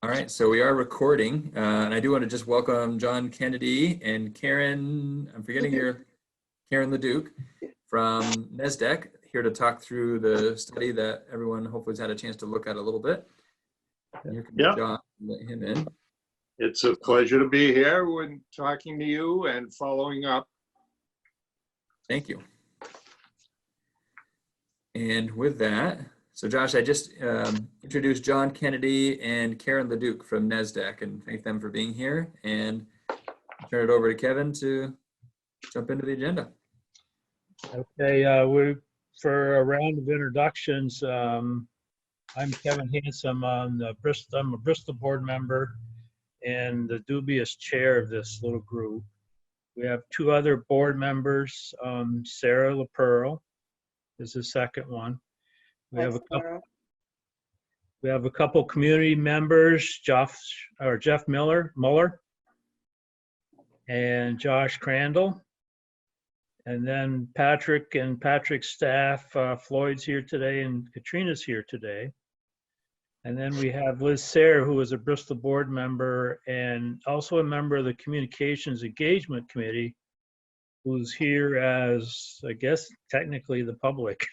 All right, so we are recording, and I do want to just welcome John Kennedy and Karen, I'm forgetting Karen Leduc from Nasdaq, here to talk through the study that everyone hopefully has had a chance to look at a little bit. Here comes John, let him in. It's a pleasure to be here when talking to you and following up. Thank you. And with that, so Josh, I just introduced John Kennedy and Karen Leduc from Nasdaq and thank them for being here, and turn it over to Kevin to jump into the agenda. Okay, for a round of introductions, I'm Kevin Handsome. I'm a Bristol board member and the dubious chair of this little group. We have two other board members. Sarah LaPearl is the second one. We have a couple community members, Jeff Muller, and Josh Crandall. And then Patrick and Patrick's staff, Floyd's here today and Katrina's here today. And then we have Liz Sayre, who is a Bristol board member and also a member of the Communications Engagement Committee, who's here as, I guess, technically the public.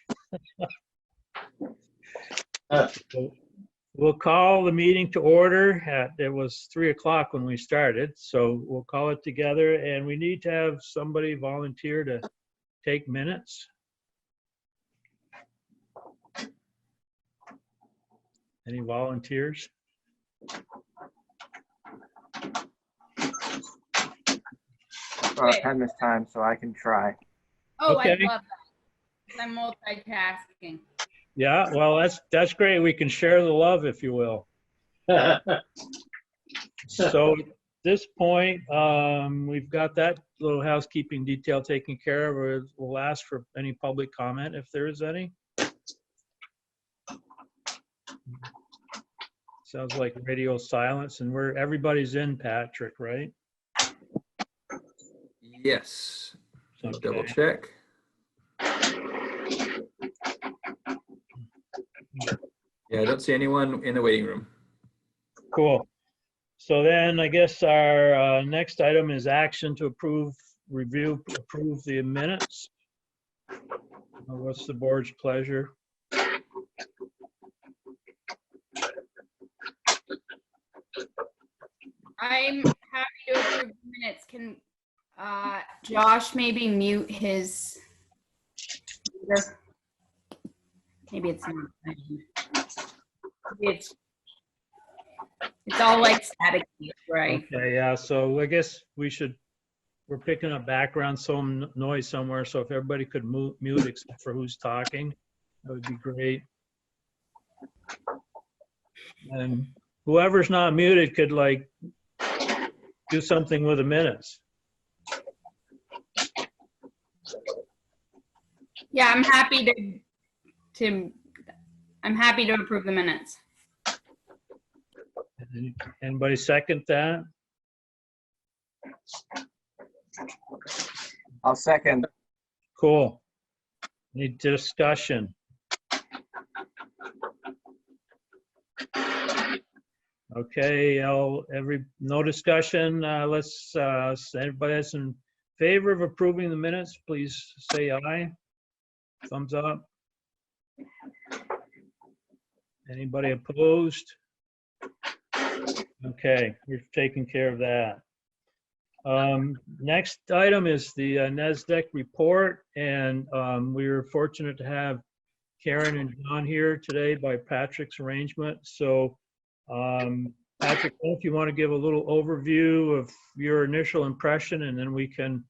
So we'll call the meeting to order. It was 3 o'clock when we started, so we'll call it together, and we need to have somebody volunteer to take minutes. Any volunteers? Pen this time, so I can try. Oh, Okay. I love that. I'm multitasking. Yeah, well, that's great. We can share the love, if you will. So at this point, we've got that little housekeeping detail taken care of. We'll ask for any public comment if there is any. Sounds like radio silence, and everybody's in, Patrick, right? Yes, Okay. double check. Yeah, I don't see anyone in the waiting room. Cool. So then I guess our next item is action to approve the minutes. What's the board's pleasure? I'm happy to approve the minutes. Can Josh maybe mute his? Maybe it's not. It's all like static, right? Okay, yeah, so I guess we're picking up background noise somewhere, so if everybody could mute except for who's talking, that would be great. And whoever's not muted could like do something with the minutes. Yeah, I'm happy to approve the minutes. Anybody second that? I'll second. Cool. Any discussion? Okay, no discussion. Everybody that's in favor of approving the minutes, please say aye. Thumbs up. Anybody opposed? Okay, we're taking care of that. Next item is the Nasdaq report, and we were fortunate to have Karen and John here today by Patrick's arrangement. So Patrick, if you want to give a little overview of your initial impression, and then we can,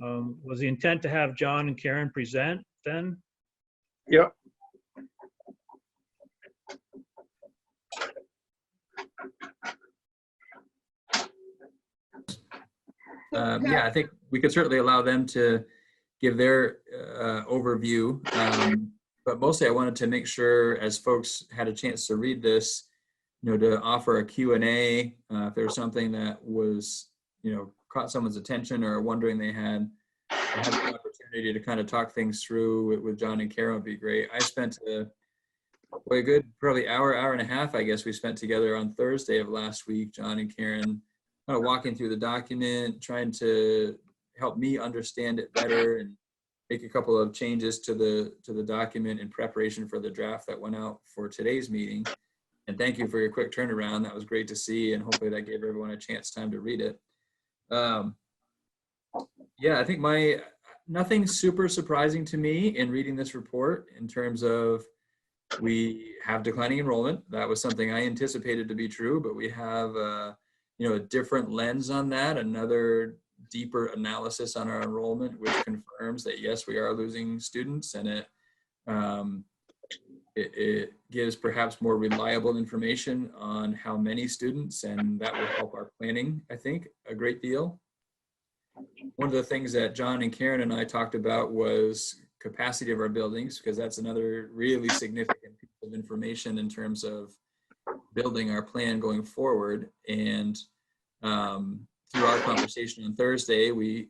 was the intent to have John and Karen present then? Yep. Yeah, I think we could certainly allow them to give their overview, but mostly I wanted to make sure, as folks had a chance to read this, to offer a Q&A if there was something that was, caught someone's attention or wondering they had the opportunity to kind of talk things through with John and Karen would be great. I spent a Well, a good probably hour and a half, I guess, we spent together on Thursday of last week, John and Karen, kind of walking through the document, trying to help me understand it better and make a couple of changes to the document in preparation for the draft that went out for today's meeting. And thank you for your quick turnaround. That was great to see, and hopefully that gave everyone a chance time to read it. Yeah, I think nothing super surprising to me in reading this report in terms of we have declining enrollment. That was something I anticipated to be true, but we have a different lens on that, another deeper analysis on our enrollment, which confirms that yes, we are losing students, and it gives perhaps more reliable information on how many students, and that will help our planning, I think, a great deal. One of the things that John and Karen and I talked about was capacity of our buildings, because that's another really significant piece of information in terms of building our plan going forward. And through our conversation on Thursday, we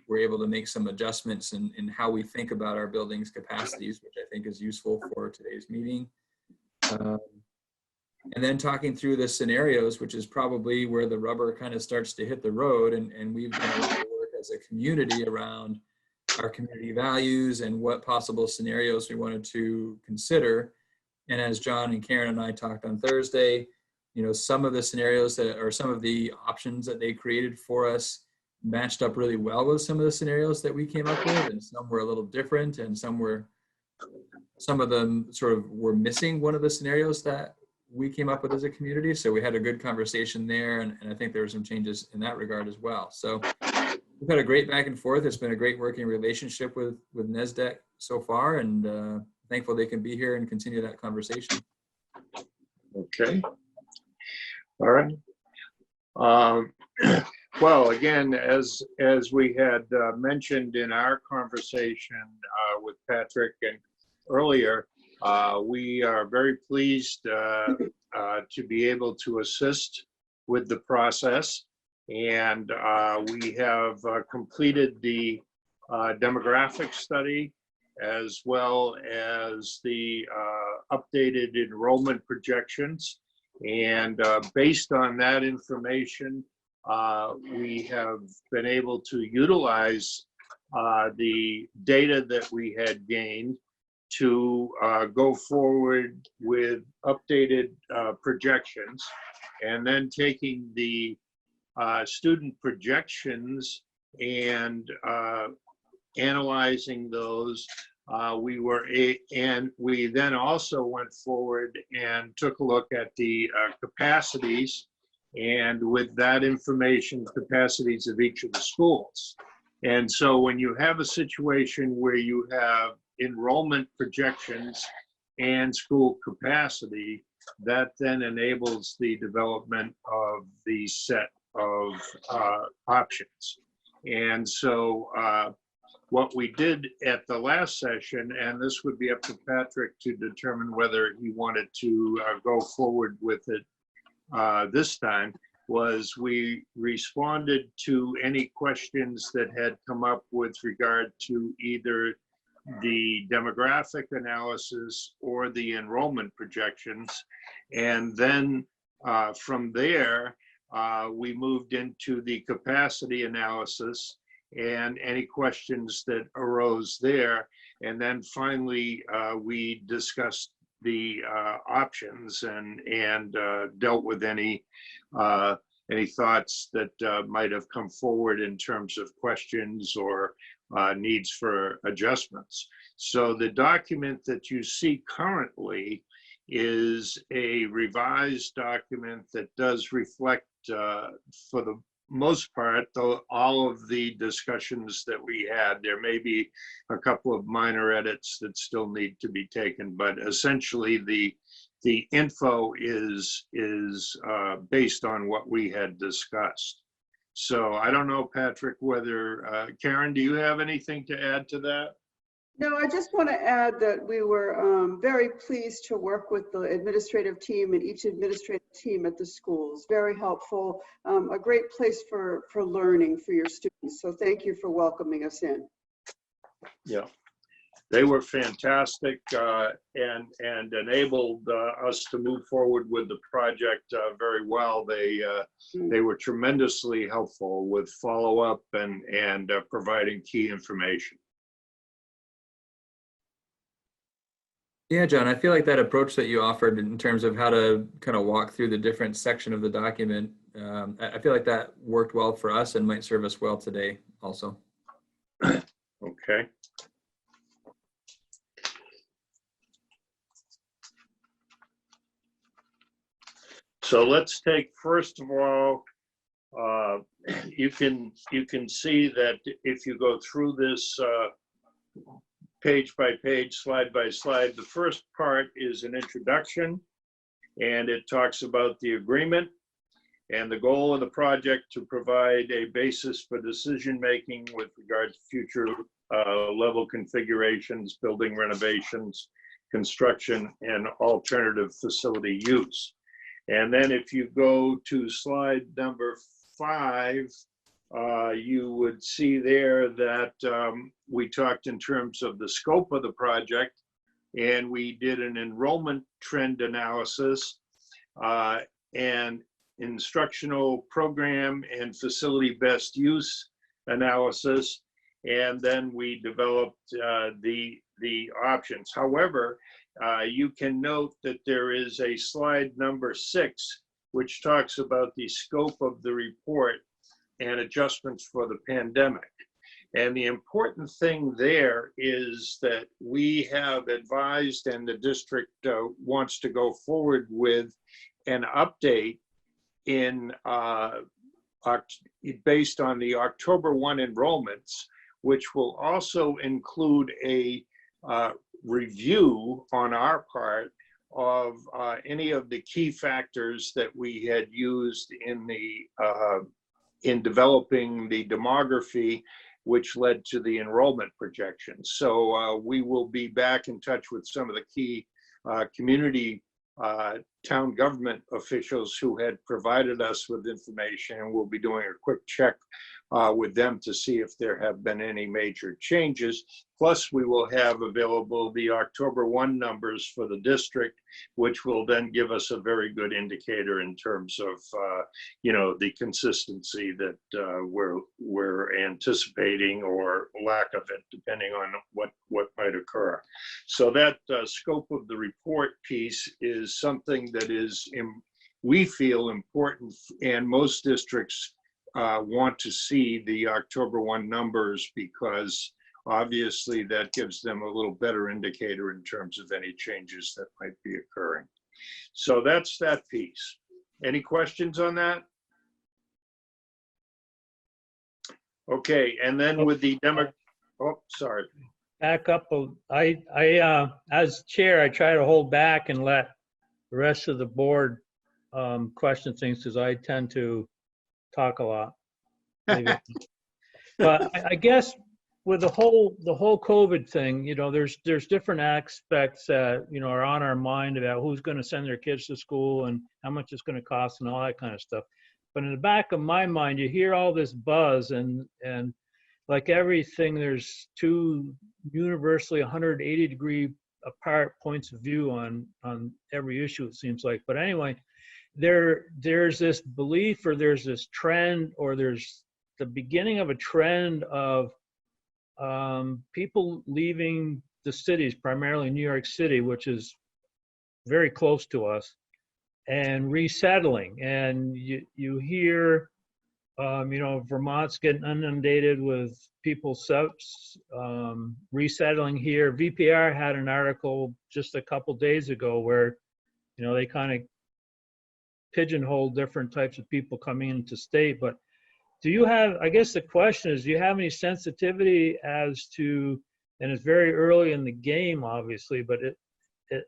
were able to make some adjustments in how we think about our buildings' capacities, which I think is useful for today's meeting. And then talking through the scenarios, which is probably where the rubber kind of starts to hit the road. And we've done a lot of work as a community around our community values and what possible scenarios we wanted to consider. And as John and Karen and I talked on Thursday, some of the scenarios some of the options that they created for us matched up really well with some of the scenarios that we came up with, and some were a little different, and some of them sort of were missing one of the scenarios that we came up with as a community. So we had a good conversation there, and I think there were some changes in that regard as well. So we've had a great back and forth. It's been a great working relationship with NASDAQ so far, and thankful they can be here and continue that conversation. Okay. All right. Well, again, as we had mentioned in our conversation with Patrick and earlier, we are very pleased to be able to assist with the process. And we have completed the demographic study, as well as the updated enrollment projections. And based on that information, we have been able to utilize the data that we had gained to go forward with updated projections, and then taking the student projections and analyzing those. And we then also went forward and took a look at the capacities, and with that information, capacities of each of the schools. And so when you have a situation where you have enrollment projections and school capacity, that then enables the development of the set of options. And so what we did at the last session, and this would be up to Patrick to determine whether he wanted to go forward with it this time, was we responded to any questions that had come up with regard to either the demographic analysis or the enrollment projections. And then from there, we moved into the capacity analysis and any questions that arose there. And then finally, we discussed the options and dealt with any thoughts that might have come forward in terms of questions or needs for adjustments. So the document that you see currently is a revised document that does reflect, for the most part, all of the discussions that we had. There may be a couple of minor edits that still need to be taken, but essentially the info is based on what we had discussed. So I don't know, Patrick, whether, Karen, do you have anything to add to that? No, I just want to add that we were very pleased to work with the administrative team and each administrative team at the schools. Very helpful, a great place for learning for your students. So thank you for welcoming us in. Yeah. They were fantastic and enabled us to move forward with the project very well. They were tremendously helpful with follow-up and providing key information. Yeah, John, I feel like that approach that you offered in terms of how to kind of walk through the different section of the document, I feel like that worked well for us and might serve us well today also. Okay. So let's take, first of all, you can see that if you go through this page by page, slide by slide, the first part is an introduction, and it talks about the agreement and the goal of the project to provide a basis for decision-making with regard to future level configurations, building renovations, construction, and alternative facility use. And then if you go to slide number 5, you would see there that we talked in terms of the scope of the project, and we did an enrollment trend analysis and instructional program and facility best use analysis, and then we developed the options. However, you can note that there is a slide number 6, which talks about the scope of the report and adjustments for the pandemic. And the important thing there is that we have advised, and the district wants to go forward with an update in based on the October 1 enrollments, which will also include a review on our part of any of the key factors that we had used in developing the demography, which led to the enrollment projections. So we will be back in touch with some of the key community town government officials who had provided us with information, and we'll be doing a quick check with them to see if there have been any major changes. Plus, we will have available the October 1 numbers for the district, which will then give us a very good indicator in terms of, the consistency that we're anticipating, or lack of it, depending on what might occur. So that scope of the report piece is something that is, we feel, important, and most districts want to see the October 1 numbers, because obviously that gives them a little better indicator in terms of any changes that might be occurring. So that's that piece. Any questions on that? Okay, and then with the sorry. Back up. As chair, I try to hold back and let the rest of the board question things, because I tend to talk a lot. But I guess with the whole COVID thing, there's different aspects that are on our mind about who's going to send their kids to school and how much it's going to cost and all that kind of stuff. But in the back of my mind, you hear all this buzz, and like everything, there's two universally 180-degree apart points of view on every issue, it seems like. But anyway, there's this belief, or there's this trend, or there's the beginning of a trend of people leaving the cities, primarily New York City, which is very close to us, and resettling. And you hear, Vermont's getting inundated with people resettling here. VPR had an article just a couple days ago where, they kind of pigeonhole different types of people coming into state. But do you have, I guess the question is, do you have any sensitivity as to, and it's very early in the game, obviously, but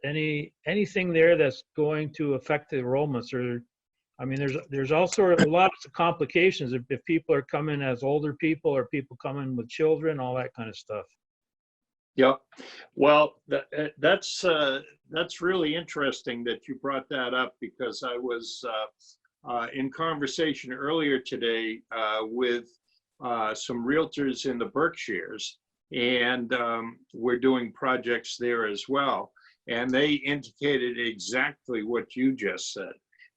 anything there that's going to affect the enrollments? Or, I mean, there's also a lot of complications if people are coming as older people, or people coming with children, all that kind of stuff. Yep. Well, that's really interesting that you brought that up, because I was in conversation earlier today with some realtors in the Berkshires, and we're doing projects there as well. And they indicated exactly what you just said,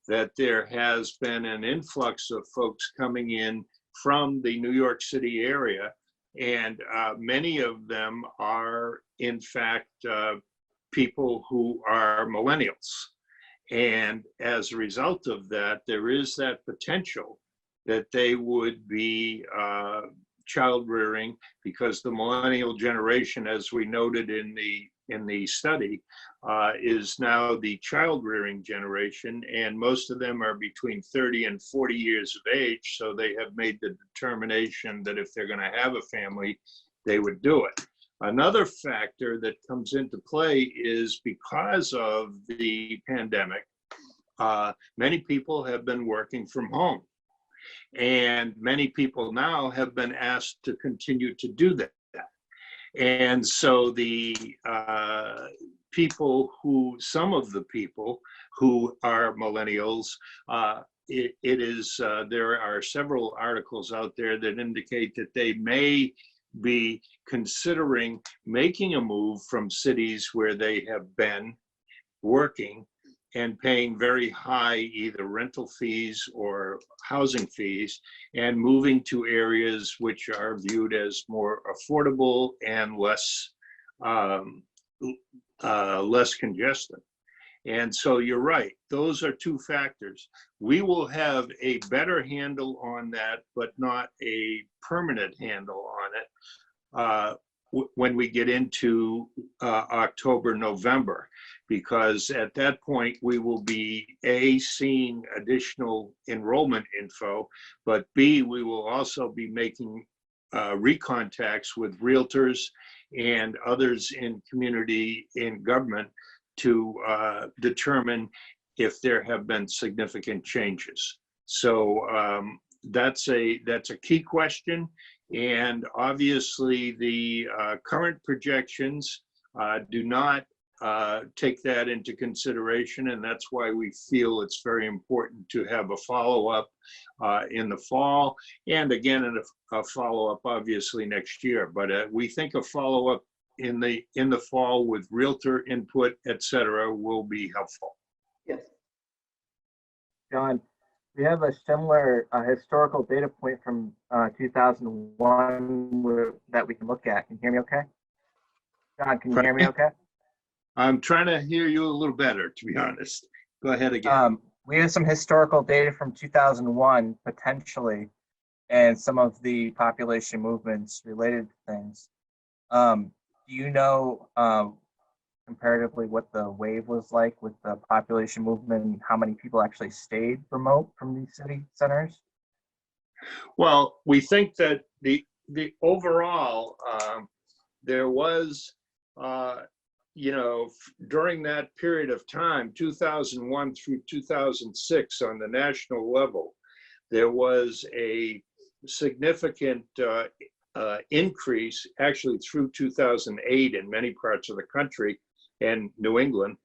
that there has been an influx of folks coming in from the New York City area, and many of them are, in fact, people who are millennials. And as a result of that, there is that potential that they would be child rearing, because the millennial generation, as we noted in the study, is now the child rearing generation, and most of them are between 30 and 40 years of age. So they have made the determination that if they're going to have a family, they would do it. Another factor that comes into play is because of the pandemic, many people have been working from home. And many people now have been asked to continue to do that. And so the some of the people who are millennials, there are several articles out there that indicate that they may be considering making a move from cities where they have been working and paying very high either rental fees or housing fees, and moving to areas which are viewed as more affordable and less congested. And so you're right, those are two factors. We will have a better handle on that, but not a permanent handle on it when we get into October, November, because at that point we will be A, seeing additional enrollment info, but B, we will also be making recontacts with realtors and others in community, in government, to determine if there have been significant changes. So that's a key question. And obviously the current projections do not take that into consideration, and that's why we feel it's very important to have a follow-up in the fall, and again a follow-up obviously next year. But we think a follow-up in the fall with realtor input, et cetera, will be helpful. Yes. John, we have a similar historical data point from 2001 that we can look at. Can you hear me okay? John, can you hear me okay? I'm trying to hear you a little better, to be honest. Go ahead again. We have some historical data from 2001, potentially, and some of the population movements related to things. Do you know comparatively what the wave was like with the population movement and how many people actually stayed remote from these city centers? Well, we think that the overall, there was, during that period of time, 2001 through 2006 on the national level, there was a significant increase, actually through 2008 in many parts of the country and New England.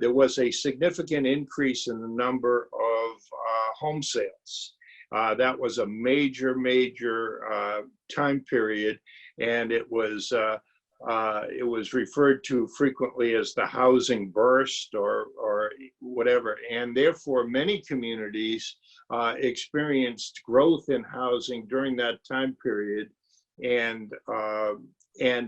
There was a significant increase in the number of home sales. That was a major time period, and it was referred to frequently as the housing burst or whatever. And therefore, many communities experienced growth in housing during that time period. And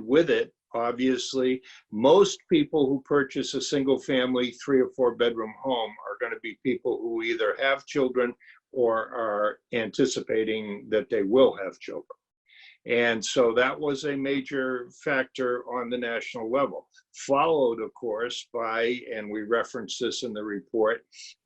with it, obviously, most people who purchase a single family 3 or 4 bedroom home are going to be people who either have children or are anticipating that they will have children. And so that was a major factor on the national level, followed, of course, by, and we reference this in the report,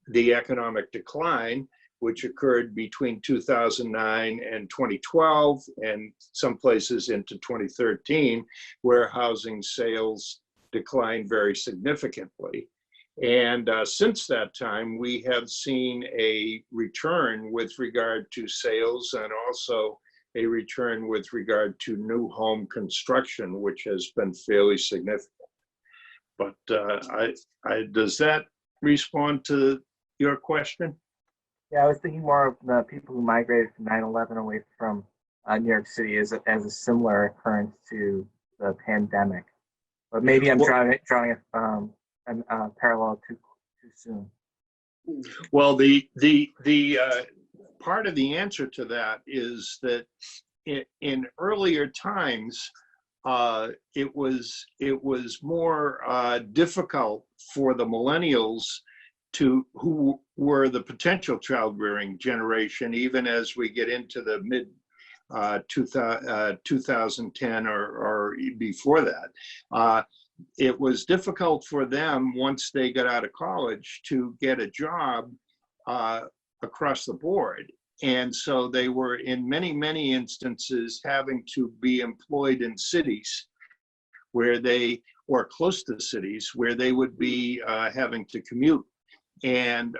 the economic decline, which occurred between 2009 and 2012, and some places into 2013, where housing sales declined very significantly. And since that time, we have seen a return with regard to sales, and also a return with regard to new home construction, which has been fairly significant. But does that respond to your question? Yeah, I was thinking more of the people who migrated from 9/11 away from New York City as a similar occurrence to the pandemic. But maybe I'm drawing a parallel too soon. Well, the part of the answer to that is that in earlier times, it was more difficult for the millennials who were the potential child-rearing generation, even as we get into the mid 2010 or before that. It was difficult for them once they got out of college to get a job across the board. And so they were in many instances having to be employed in cities or close to cities where they would be having to commute. And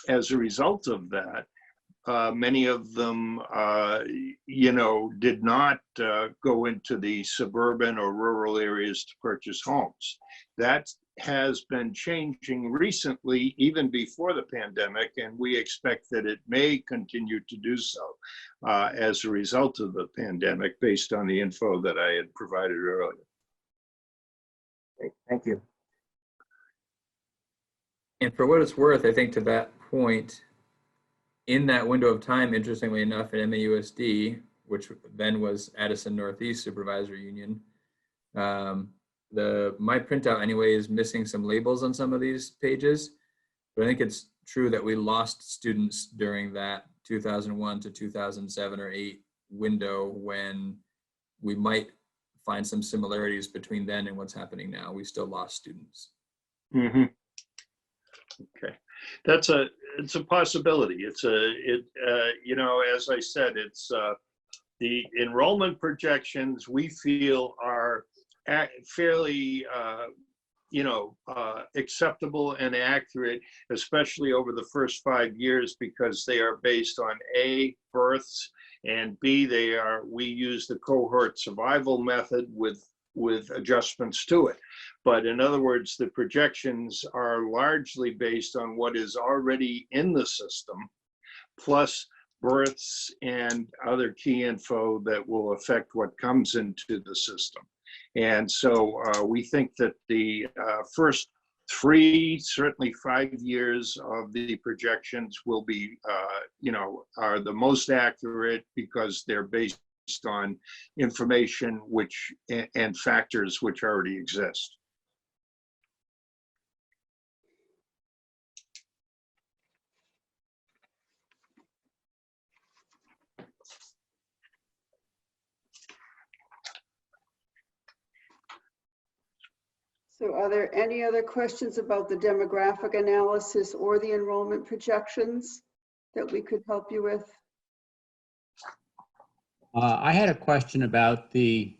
as a result of that, many of them, did not go into the suburban or rural areas to purchase homes. That has been changing recently, even before the pandemic, and we expect that it may continue to do so as a result of the pandemic, based on the info that I had provided earlier. Great, thank you. And for what it's worth, I think to that point, in that window of time, interestingly enough, at MAUSD, which then was Addison Northeast Supervisory Union, my printout anyway is missing some labels on some of these pages, but I think it's true that we lost students during that 2001 to 2007 or 8 window, when we might find some similarities between then and what's happening now. We still lost students. Mm-hmm. Okay, it's a possibility. As I said, it's the enrollment projections we feel are fairly acceptable and accurate, especially over the first 5 years, because they are based on A, births, and B, we use the cohort survival method with adjustments to it. But in other words, the projections are largely based on what is already in the system, plus births and other key info that will affect what comes into the system. And so we think that the first 3, certainly 5 years of the projections will be, are the most accurate, because they're based on information and factors which already exist. So are there any other questions about the demographic analysis or the enrollment projections that we could help you with? I had a question about the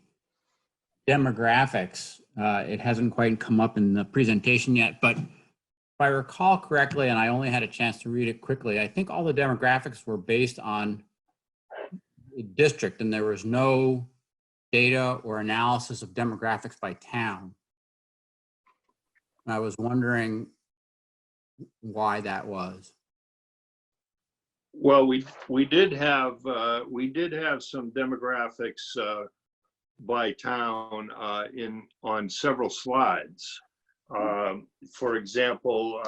demographics. It hasn't quite come up in the presentation yet, but if I recall correctly, and I only had a chance to read it quickly, I think all the demographics were based on the district, and there was no data or analysis of demographics by town. And I was wondering why that was. Well, we did have some demographics by town on several slides. For example,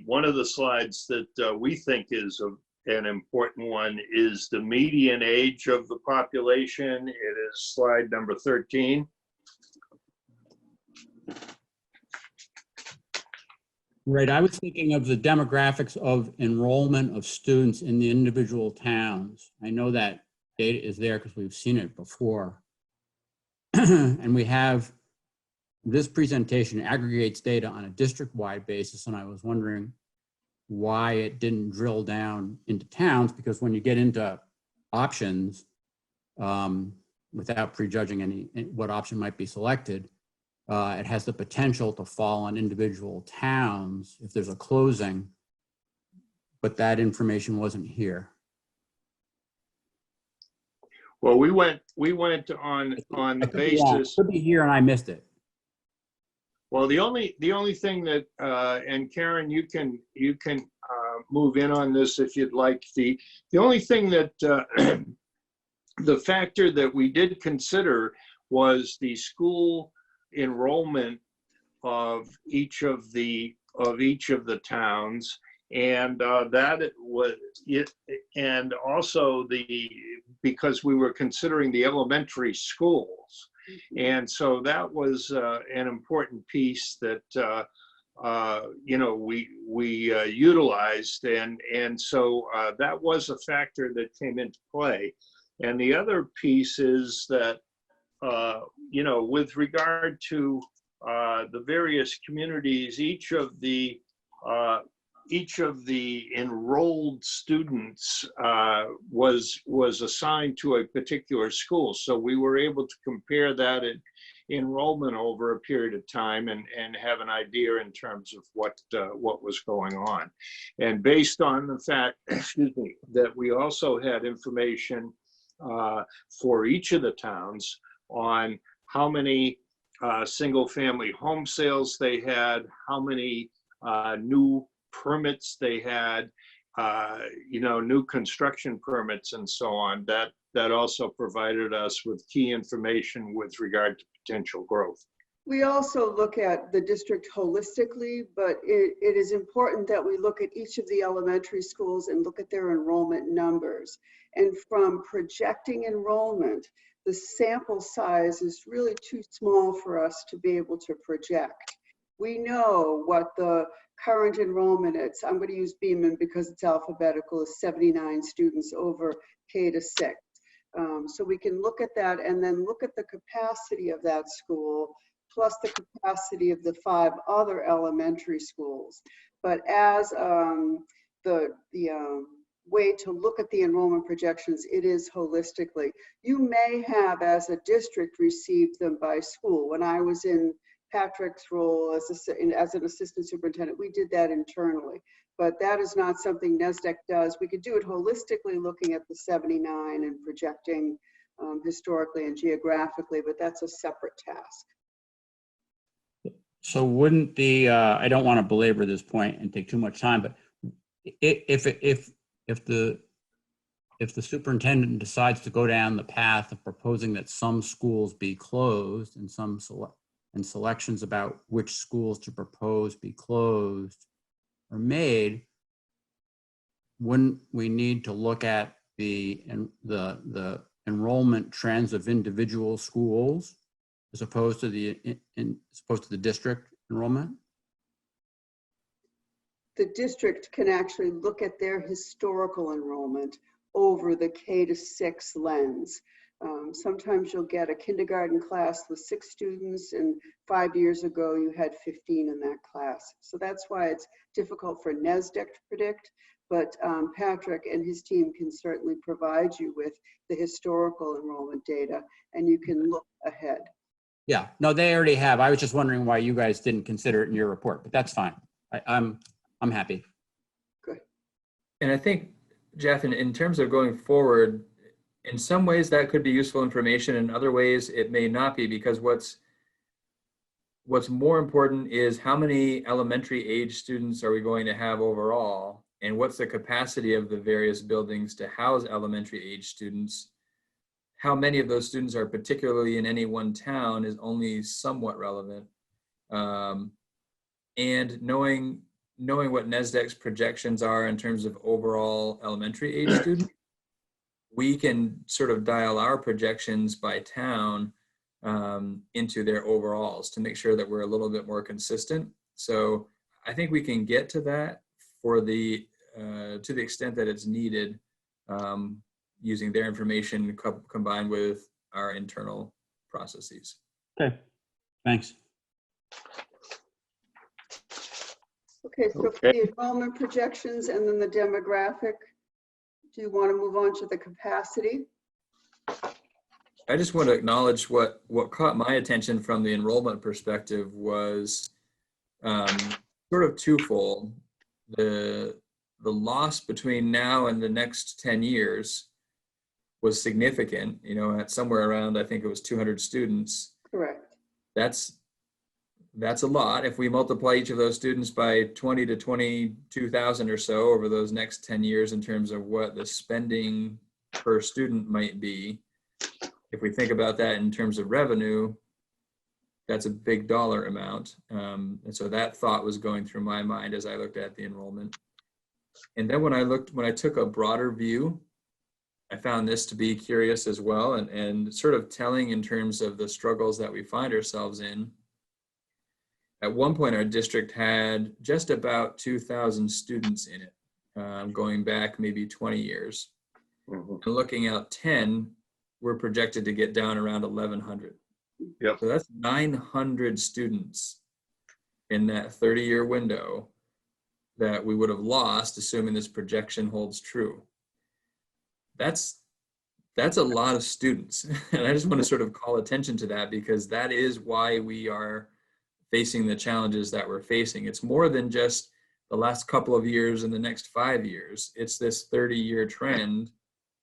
one of the slides that we think is an important one is the median age of the population. It is slide number 13. Right, I was thinking of the demographics of enrollment of students in the individual towns. I know that data is there because we've seen it before. And we have, this presentation aggregates data on a district-wide basis, and I was wondering why it didn't drill down into towns, because when you get into options, without prejudging what option might be selected, it has the potential to fall on individual towns if there's a closing, but that information wasn't here. Well, we went on the basis. Could be here and I missed it. Well, the only thing that and Karen, you can move in on this if you'd like. The only thing that the factor that we did consider was the school enrollment of each of the towns, and that was it, and also because we were considering the elementary schools, and so that was an important piece that we utilized, and so that was a factor that came into play. And the other piece is that with regard to the various communities, each of the enrolled students was assigned to a particular school. So we were able to compare that enrollment over a period of time and have an idea in terms of what was going on. And based on the fact, that we also had information for each of the towns on how many single-family home sales they had, how many new permits they had, new construction permits and so on. That also provided us with key information with regard to potential growth. We also look at the district holistically, but it is important that we look at each of the elementary schools and look at their enrollment numbers. And from projecting enrollment, the sample size is really too small for us to be able to project. We know what the current enrollment is. I'm going to use Beeman because it's alphabetical, is 79 students over K to 6. So we can look at that and then look at the capacity of that school plus the capacity of the 5 other elementary schools. But as the way to look at the enrollment projections, it is holistically. You may have, as a district, received them by school. When I was in Patrick's role as an assistant superintendent, we did that internally. But that is not something Nasdaq does. We could do it holistically, looking at the 79 and projecting historically and geographically, but that's a separate task. So wouldn't I don't want to belabor this point and take too much time, but if the superintendent decides to go down the path of proposing that some schools be closed and selections about which schools to propose be closed are made, wouldn't we need to look at the enrollment trends of individual schools as opposed to the district enrollment? The district can actually look at their historical enrollment over the K to 6 lens. Sometimes you'll get a kindergarten class with 6 students, and 5 years ago you had 15 in that class. So that's why it's difficult for Nasdaq to predict, but Patrick and his team can certainly provide you with the historical enrollment data, and you can look ahead. Yeah, no, they already have. I was just wondering why you guys didn't consider it in your report, but that's fine. I'm happy. Good. And I think, Jeff, in terms of going forward, in some ways that could be useful information. In other ways, it may not be, because what's more important is how many elementary age students are we going to have overall, and what's the capacity of the various buildings to house elementary age students. How many of those students are particularly in any one town is only somewhat relevant. And knowing what Nasdaq's projections are in terms of overall elementary age students, we can sort of dial our projections by town into their overalls to make sure that we're a little bit more consistent. So I think we can get to that for to the extent that it's needed, using their information combined with our internal processes. Okay, thanks. Okay, so for the enrollment projections and then the demographic, do you want to move on to the capacity? I just want to acknowledge what caught my attention from the enrollment perspective was sort of twofold. The loss between now and the next 10 years was significant, at somewhere around, I think it was 200 students. Correct. That's that's a lot. If we multiply each of those students by 20 to 22,000 or so over those next 10 years in terms of what the spending per student might be, if we think about that in terms of revenue, that's a big dollar amount. And so that thought was going through my mind as I looked at the enrollment. And then when I took a broader view, I found this to be curious as well, and sort of telling in terms of the struggles that we find ourselves in. At one point, our district had just about 2,000 students in it, going back maybe 20 years. Mhm. And looking out 10, we're projected to get down around 1,100. Yep. So that's 900 students in that 30-year window that we would have lost, assuming this projection holds true. That's a lot of students. And I just want to sort of call attention to that, because that is why we are facing the challenges that we're facing. It's more than just the last couple of years and the next 5 years. It's this 30-year trend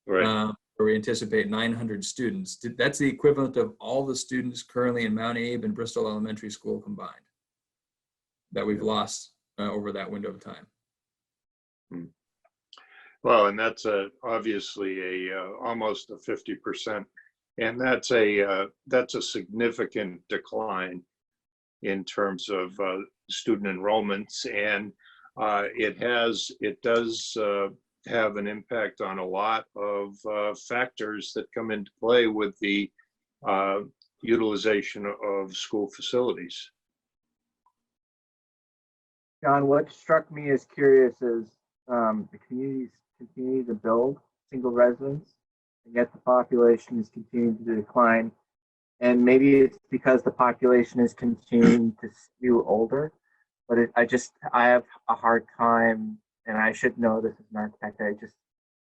Right. where we anticipate 900 students. That's the equivalent of all the students currently in Mount Abe and Bristol Elementary School combined that we've lost over that window of time. Well, and that's obviously almost a 50%, and that's a significant decline in terms of student enrollments, and it does have an impact on a lot of factors that come into play with the utilization of school facilities. John, what struck me as curious is the communities continue to build single residence, and yet the population is continuing to decline. And maybe it's because the population is continuing to skew older, but I have a hard time, and I should know this as an architect, I just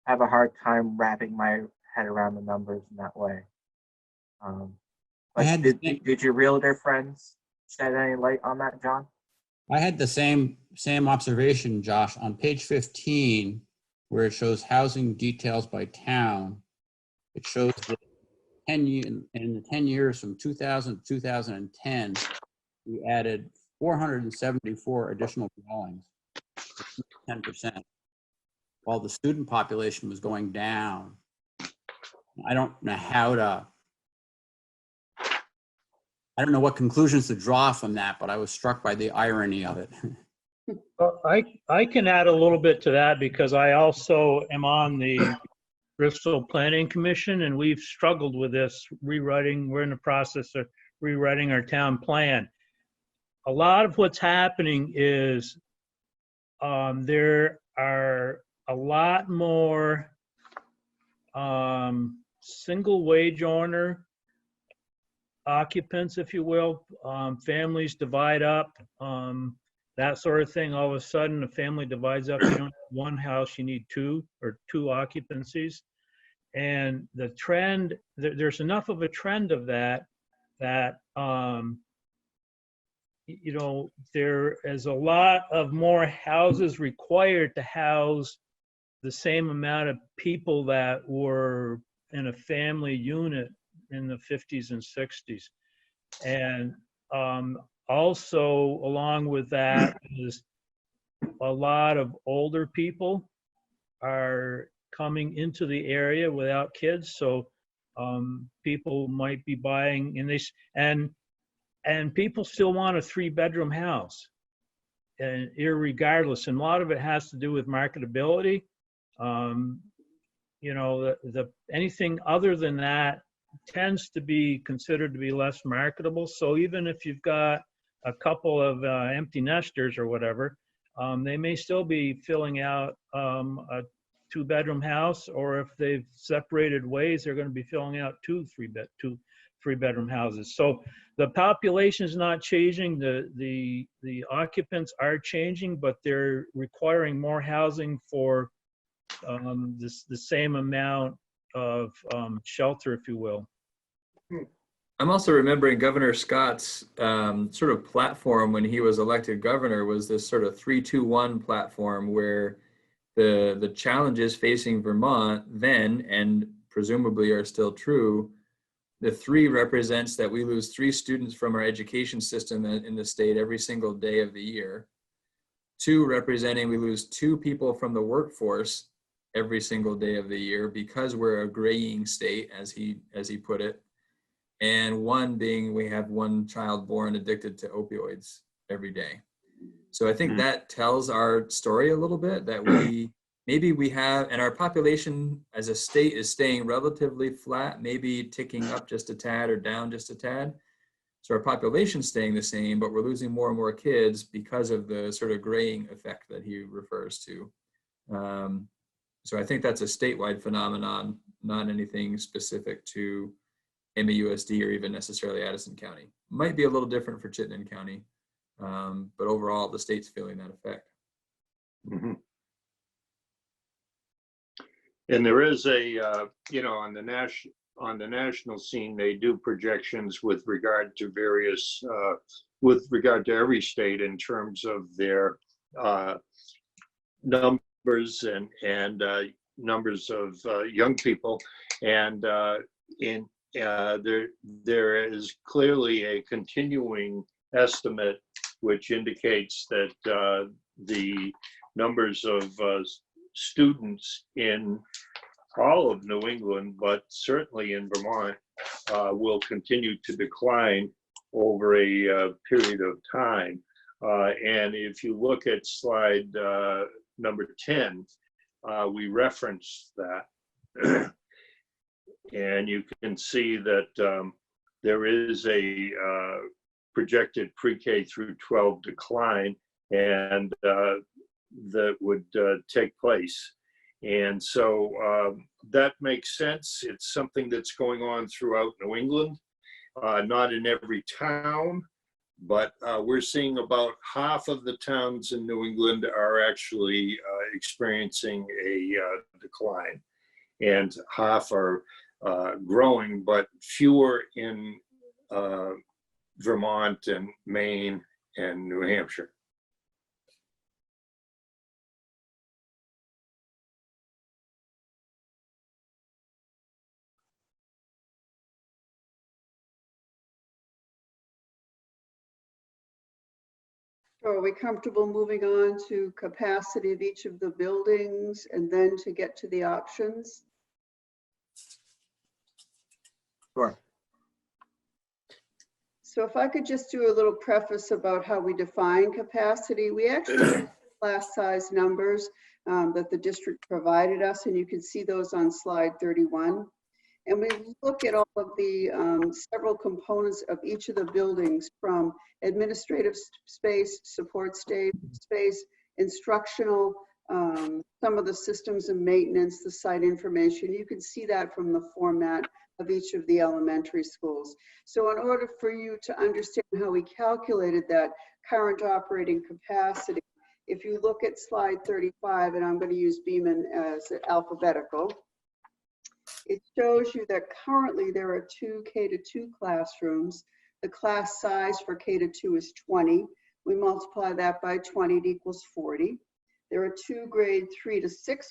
have a hard time wrapping my head around the numbers in that way. Did your realtor friends shed any light on that, John? I had the same observation, Josh. On page 15, where it shows housing details by town, it shows that in the 10 years from 2000 to 2010, we added 474 additional dwellings, 10%, while the student population was going down. I don't know what conclusions to draw from that, but I was struck by the irony of it. Well, I can add a little bit to that, because I also am on the Bristol Planning Commission, and we've struggled with this rewriting. We're in the process of rewriting our town plan. A lot of what's happening is there are a lot more single wage earner occupants, if you will. Families divide up, that sort of thing. All of a sudden, a family divides up. You don't have one house, you need two or two occupancies. And the trend, there's enough of a trend of that you know, there is a lot of more houses required to house the same amount of people that were in a family unit in the 50s and 60s. And also along with that is a lot of older people are coming into the area without kids. So people might be buying, and people still want a 3-bedroom house, and irregardless. And a lot of it has to do with marketability. You know, anything other than that tends to be considered to be less marketable. So even if you've got a couple of empty nesters or whatever, they may still be filling out a 2-bedroom house, or if they've separated ways, they're going to be filling out two 3-bedroom houses. So the population is not changing. The occupants are changing, but they're requiring more housing for the same amount of shelter, if you will. I'm also remembering Governor Scott's sort of platform when he was elected governor was this sort of 3-2-1 platform, where the challenges facing Vermont then, and presumably are still true, The 3 represents that we lose 3 students from our education system in the state every single day of the year. 2 representing we lose 2 people from the workforce every single day of the year because we're a graying state, as he put it. And 1 being we have 1 child born addicted to opioids every day. So I think that tells our story a little bit, that maybe we have, and our population as a state is staying relatively flat, maybe ticking up just a tad or down just a tad. So our population's staying the same, but we're losing more and more kids because of the sort of graying effect that he refers to. So I think that's a statewide phenomenon, not anything specific to MAUSD or even necessarily Addison County. Might be a little different for Chittenden County, but overall the state's feeling that effect. Mhm. And there is a, on the national scene, they do projections with regard to various, with regard to every state in terms of their numbers and numbers of young people. And there is clearly a continuing estimate which indicates that the numbers of students in all of New England, but certainly in Vermont, will continue to decline over a period of time. And if you look at slide number 10, we reference that. And you can see that there is a projected pre-K through 12 decline, and that would take place. And so that makes sense. It's something that's going on throughout New England, not in every town, but we're seeing about half of the towns in New England are actually experiencing a decline, and half are growing, but fewer in Vermont and Maine and New Hampshire. So are we comfortable moving on to capacity of each of the buildings and then to get to the options? Sure. So if I could just do a little preface about how we define capacity, we actually have class size numbers that the district provided us, and you can see those on slide 31. And we look at all of the several components of each of the buildings, from administrative space, support space, instructional, some of the systems and maintenance, the site information. You can see that from the format of each of the elementary schools. So in order for you to understand how we calculated that current operating capacity, if you look at slide 35, and I'm going to use Beeman as alphabetical, it shows you that currently there are 2 K-2 classrooms. The class size for K-2 is 20. We multiply that by 20, it equals 40. There are 2 grade 3-6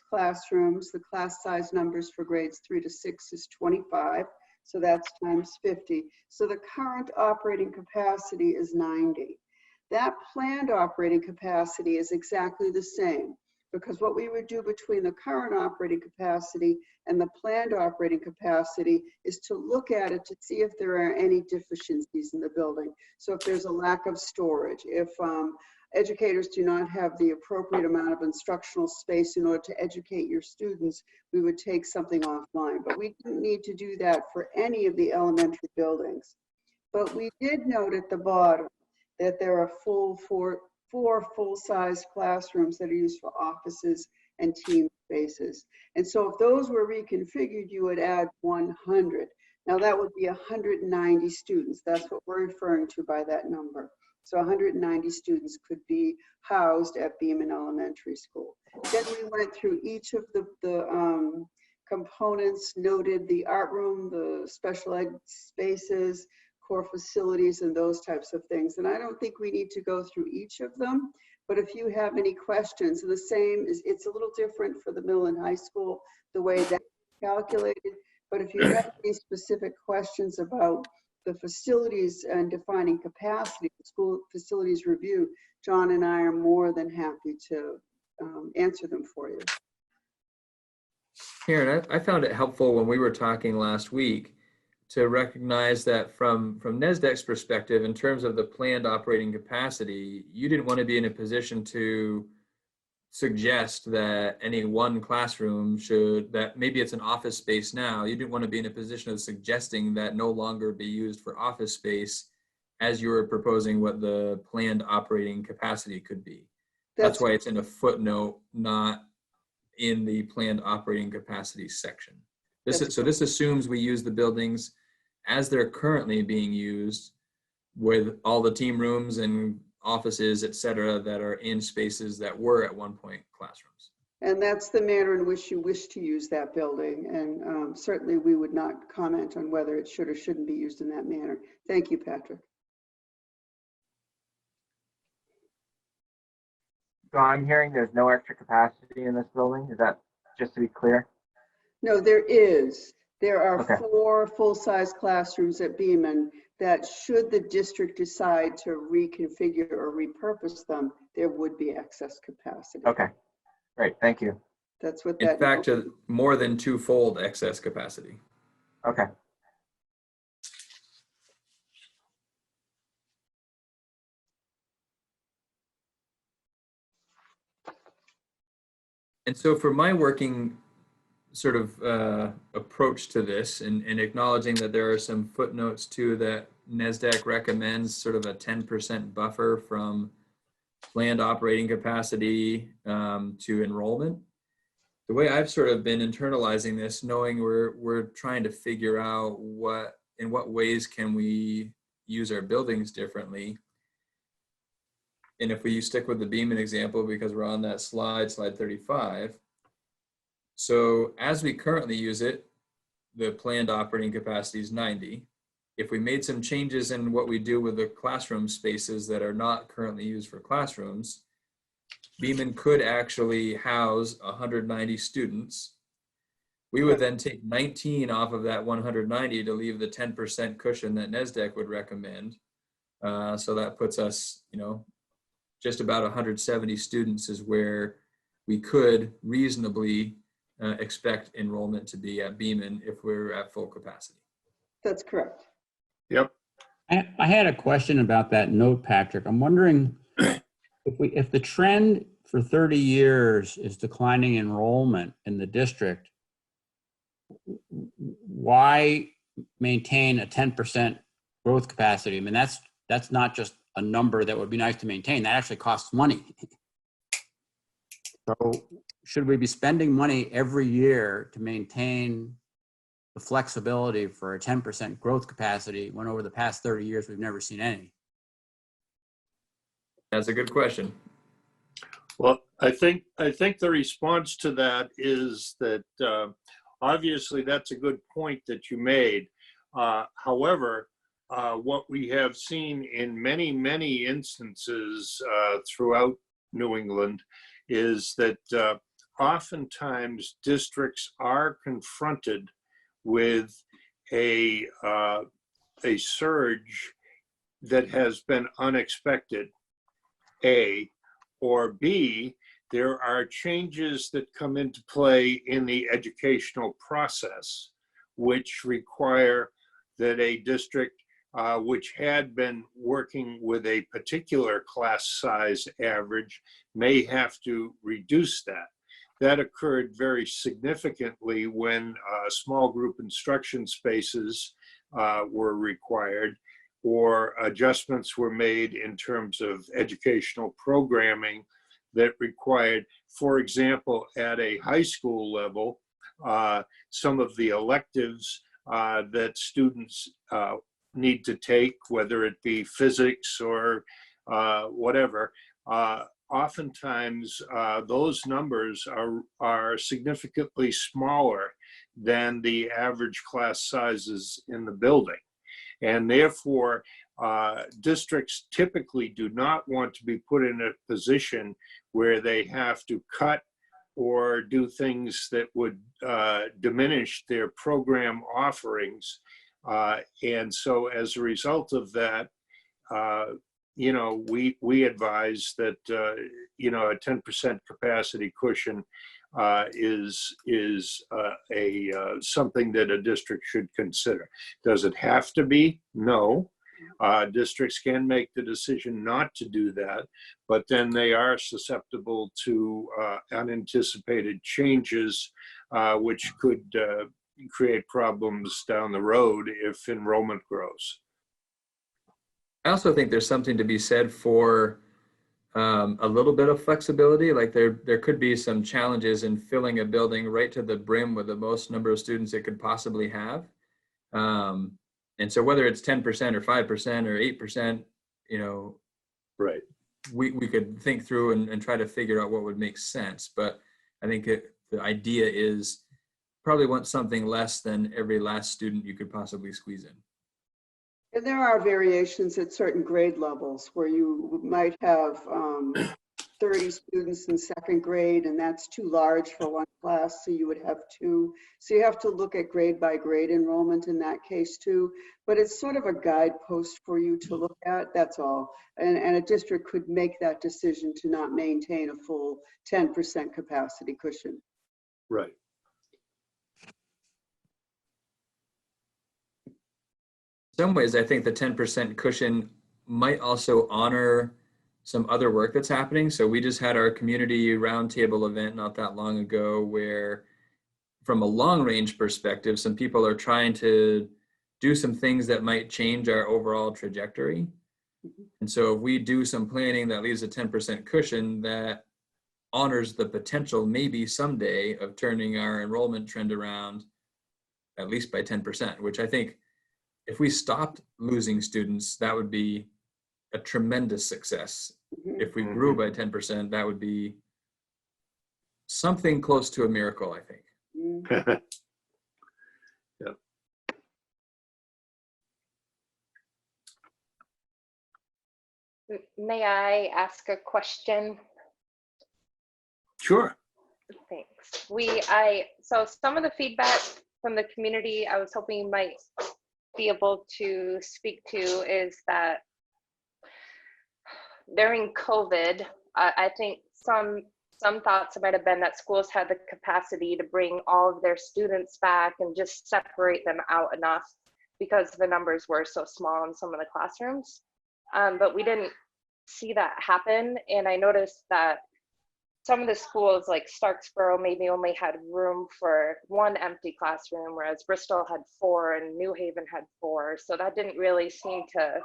classrooms. The class size numbers for grades 3 to 6 is 25. So that's times 50. So the current operating capacity is 90. That planned operating capacity is exactly the same, because what we would do between the current operating capacity and the planned operating capacity is to look at it to see if there are any deficiencies in the building. So if there's a lack of storage, if educators do not have the appropriate amount of instructional space in order to educate your students, we would take something offline. But we didn't need to do that for any of the elementary buildings. But we did note at the bottom that there are four full-size classrooms that are used for offices and team spaces. And so if those were reconfigured, you would add 100. Now that would be 190 students. That's what we're referring to by that number. So 190 students could be housed at Beeman Elementary School. Then we went through each of the components, noted the art room, the special ed spaces, core facilities, and those types of things. And I don't think we need to go through each of them, but if you have any questions, the same is, it's a little different for the middle and high school, the way that's calculated, But if you have any specific questions about the facilities and defining capacity, the school facilities review, John and I are more than happy to answer them for you. Karen, I found it helpful when we were talking last week to recognize that from NASDAQ's perspective, in terms of the planned operating capacity, you didn't want to be in a position to suggest that any one classroom that maybe it's an office space now, you didn't want to be in a position of suggesting that no longer be used for office space as you were proposing what the planned operating capacity could be. That's why it's in a footnote, not in the planned operating capacity section. This assumes we use the buildings as they're currently being used, with all the team rooms and offices, et cetera, that are in spaces that were at one point classrooms. And that's the manner in which you wish to use that building. And certainly we would not comment on whether it should or shouldn't be used in that manner. Thank you, Patrick. So I'm hearing there's no extra capacity in this building. Is that just to be clear? No, there is. There are Okay. 4 full-size classrooms at Beaman that, should the district decide to reconfigure or repurpose them, there would be excess capacity. Okay, great, thank you. That's what In that. fact, more than twofold excess capacity. Okay. And so for my working sort of approach to this, and acknowledging that there are some footnotes too that NASDAQ recommends sort of a 10% buffer from planned operating capacity to enrollment. The way I've sort of been internalizing this, knowing we're trying to figure out in what ways can we use our buildings differently. And if we stick with the Beaman example, because we're on that slide 35. So as we currently use it, the planned operating capacity is 90. If we made some changes in what we do with the classroom spaces that are not currently used for classrooms, Beaman could actually house 190 students. We would then take 19 off of that 190 to leave the 10% cushion that NASDAQ would recommend. So that puts us, just about 170 students is where we could reasonably expect enrollment to be at Beaman if we're at full capacity. That's correct. Yep. I had a question about that note, Patrick. I'm wondering if the trend for 30 years is declining enrollment in the district, why maintain a 10% growth capacity? I mean, that's not just a number that would be nice to maintain. That actually costs money. So should we be spending money every year to maintain the flexibility for a 10% growth capacity when over the past 30 years we've never seen any? That's a good question. Well, I think the response to that is that obviously that's a good point that you made. However, what we have seen in many, many instances throughout New England is that oftentimes districts are confronted with a surge that has been unexpected, A, or B, there are changes that come into play in the educational process, which require that a district which had been working with a particular class size average may have to reduce that. That occurred very significantly when small group instruction spaces were required, or adjustments were made in terms of educational programming that required, for example, at a high school level, some of the electives that students need to take, whether it be physics or whatever, oftentimes those numbers are significantly smaller than the average class sizes in the building. And therefore, districts typically do not want to be put in a position where they have to cut or do things that would diminish their program offerings. And so as a result of that, you know, we advise that, you know, a 10% capacity cushion is something that a district should consider. Does it have to be? No. Districts can make the decision not to do that, but then they are susceptible to unanticipated changes, which could create problems down the road if enrollment grows. I also think there's something to be said for a little bit of flexibility. Like there could be some challenges in filling a building right to the brim with the most number of students it could possibly have. And so whether it's 10% or 5% or 8%, you know, Right. we could think through and try to figure out what would make sense. But I think the idea is probably want something less than every last student you could possibly squeeze in. And there are variations at certain grade levels where you might have 30 students in second grade, and that's too large for one class, so you would have two. So you have to look at grade by grade enrollment in that case too. But it's sort of a guidepost for you to look at, that's all. And a district could make that decision to not maintain a full 10% capacity cushion. Right. In some ways, I think the 10% cushion might also honor some other work that's happening. So we just had our community roundtable event not that long ago where, from a long range perspective, some people are trying to do some things that might change our overall trajectory. And so if we do some planning that leaves a 10% cushion that honors the potential maybe someday of turning our enrollment trend around at least by 10%, which I think if we stopped losing students, that would be a tremendous success. If we grew by 10%, that would be something close to a miracle, I think. Yep. May I ask a question? Sure. Thanks. So some of the feedback from the community, I was hoping you might be able to speak to, is that during COVID, I think some thoughts might have been that schools had the capacity to bring all of their students back and just separate them out enough because the numbers were so small in some of the classrooms. But we didn't see that happen. And I noticed that some of the schools like Starksboro maybe only had room for one empty classroom, whereas Bristol had 4 and New Haven had 4. So that didn't really seem to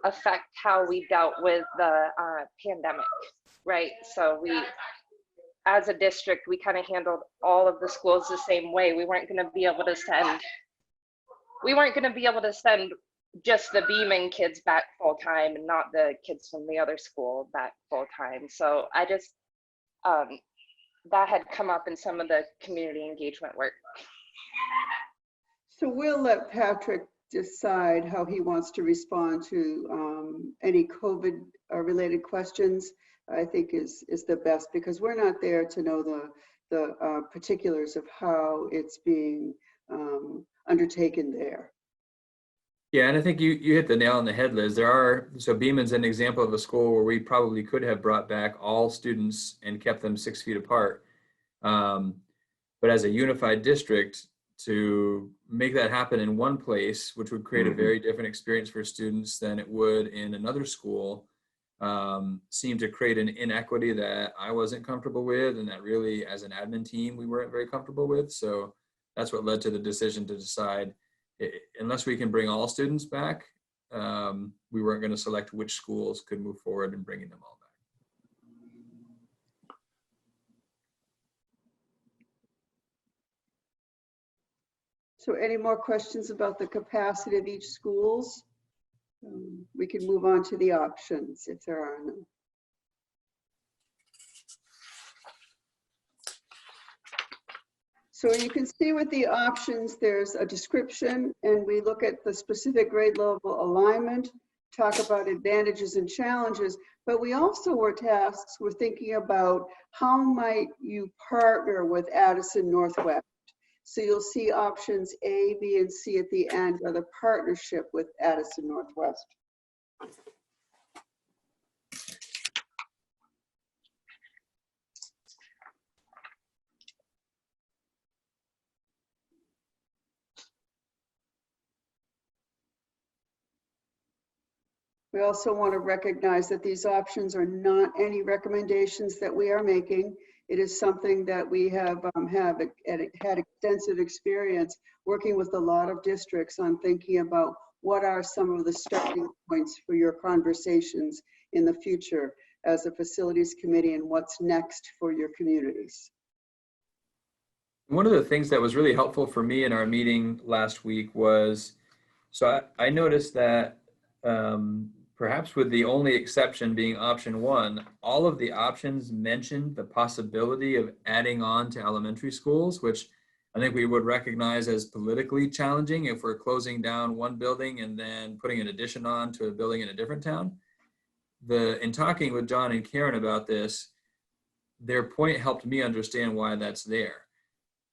affect how we dealt with the pandemic, right? So we, as a district, we kind of handled all of the schools the same way. We weren't going to be able to send just the Beeman kids back full time and not the kids from the other school back full time. So I just, that had come up in some of the community engagement work. So we'll let Patrick decide how he wants to respond to any COVID related questions. I think is the best, because we're not there to know the particulars of how it's being undertaken there. Yeah, and I think you hit the nail on the head, Liz. So Beeman's an example of a school where we probably could have brought back all students and kept them 6 feet apart. But as a unified district, to make that happen in one place, which would create a very different experience for students than it would in another school, seemed to create an inequity that I wasn't comfortable with, and that really, as an admin team, we weren't very comfortable with. So that's what led to the decision to decide, unless we can bring all students back, we weren't going to select which schools could move forward in bringing them all back. So any more questions about the capacity of each schools? We can move on to the options if there are none. So you can see with the options, there's a description, and we look at the specific grade level alignment, talk about advantages and challenges, But we also were tasked with thinking about how might you partner with Addison Northwest. So you'll see options A, B, and C at the end are the partnership with Addison Northwest. We also want to recognize that these options are not any recommendations that we are making. It is something that we have had extensive experience working with a lot of districts on thinking about what are some of the starting points for your conversations in the future as a facilities committee and what's next for your communities. One of the things that was really helpful for me in our meeting last week was, so I noticed that perhaps with the only exception being option 1, all of the options mentioned the possibility of adding on to elementary schools, which I think we would recognize as politically challenging if we're closing down one building and then putting an addition on to a building in a different town. In talking with John and Karen about this, their point helped me understand why that's there.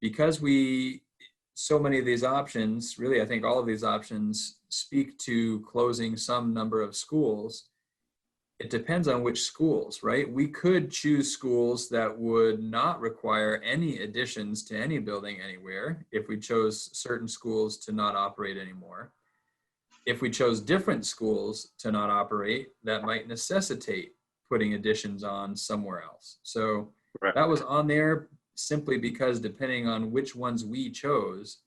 Because so many of these options, really, I think all of these options speak to closing some number of schools. It depends on which schools, right? We could choose schools that would not require any additions to any building anywhere if we chose certain schools to not operate anymore. If we chose different schools to not operate, that might necessitate putting additions on somewhere else. So that was on there simply because depending on which ones we chose,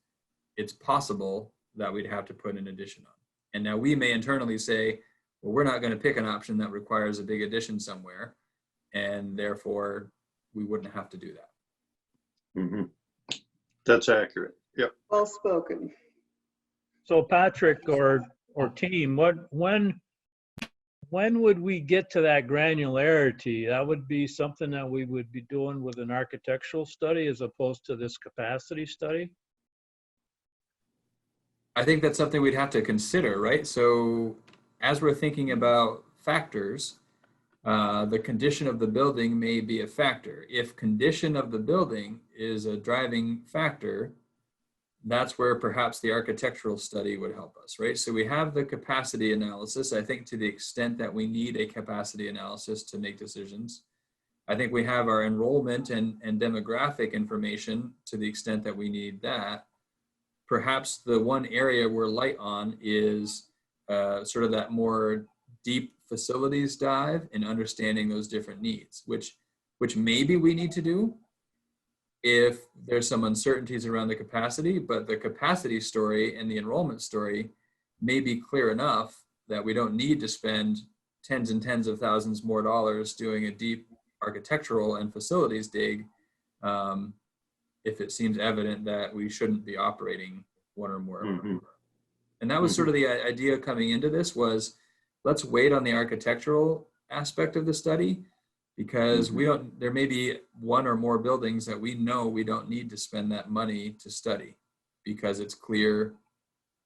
it's possible that we'd have to put an addition on. And now we may internally say, well, we're not going to pick an option that requires a big addition somewhere, and therefore we wouldn't have to do that. Mm-hmm. That's accurate. Yep. Well spoken. So Patrick or team, when would we get to that granularity? That would be something that we would be doing with an architectural study as opposed to this capacity study? I think that's something we'd have to consider, right? So as we're thinking about factors, the condition of the building may be a factor. If condition of the building is a driving factor, that's where perhaps the architectural study would help us, right? So we have the capacity analysis. I think to the extent that we need a capacity analysis to make decisions. I think we have our enrollment and demographic information to the extent that we need that. Perhaps the one area we're light on is sort of that more deep facilities dive and understanding those different needs, which maybe we need to do if there's some uncertainties around the capacity, but the capacity story and the enrollment story may be clear enough that we don't need to spend tens and tens of thousands more dollars doing a deep architectural and facilities dig if it seems evident that we shouldn't be operating one or more. Mm-hmm. And that was sort of the idea coming into this was, let's wait on the architectural aspect of the study, because there may be one or more buildings that we know we don't need to spend that money to study because it's clear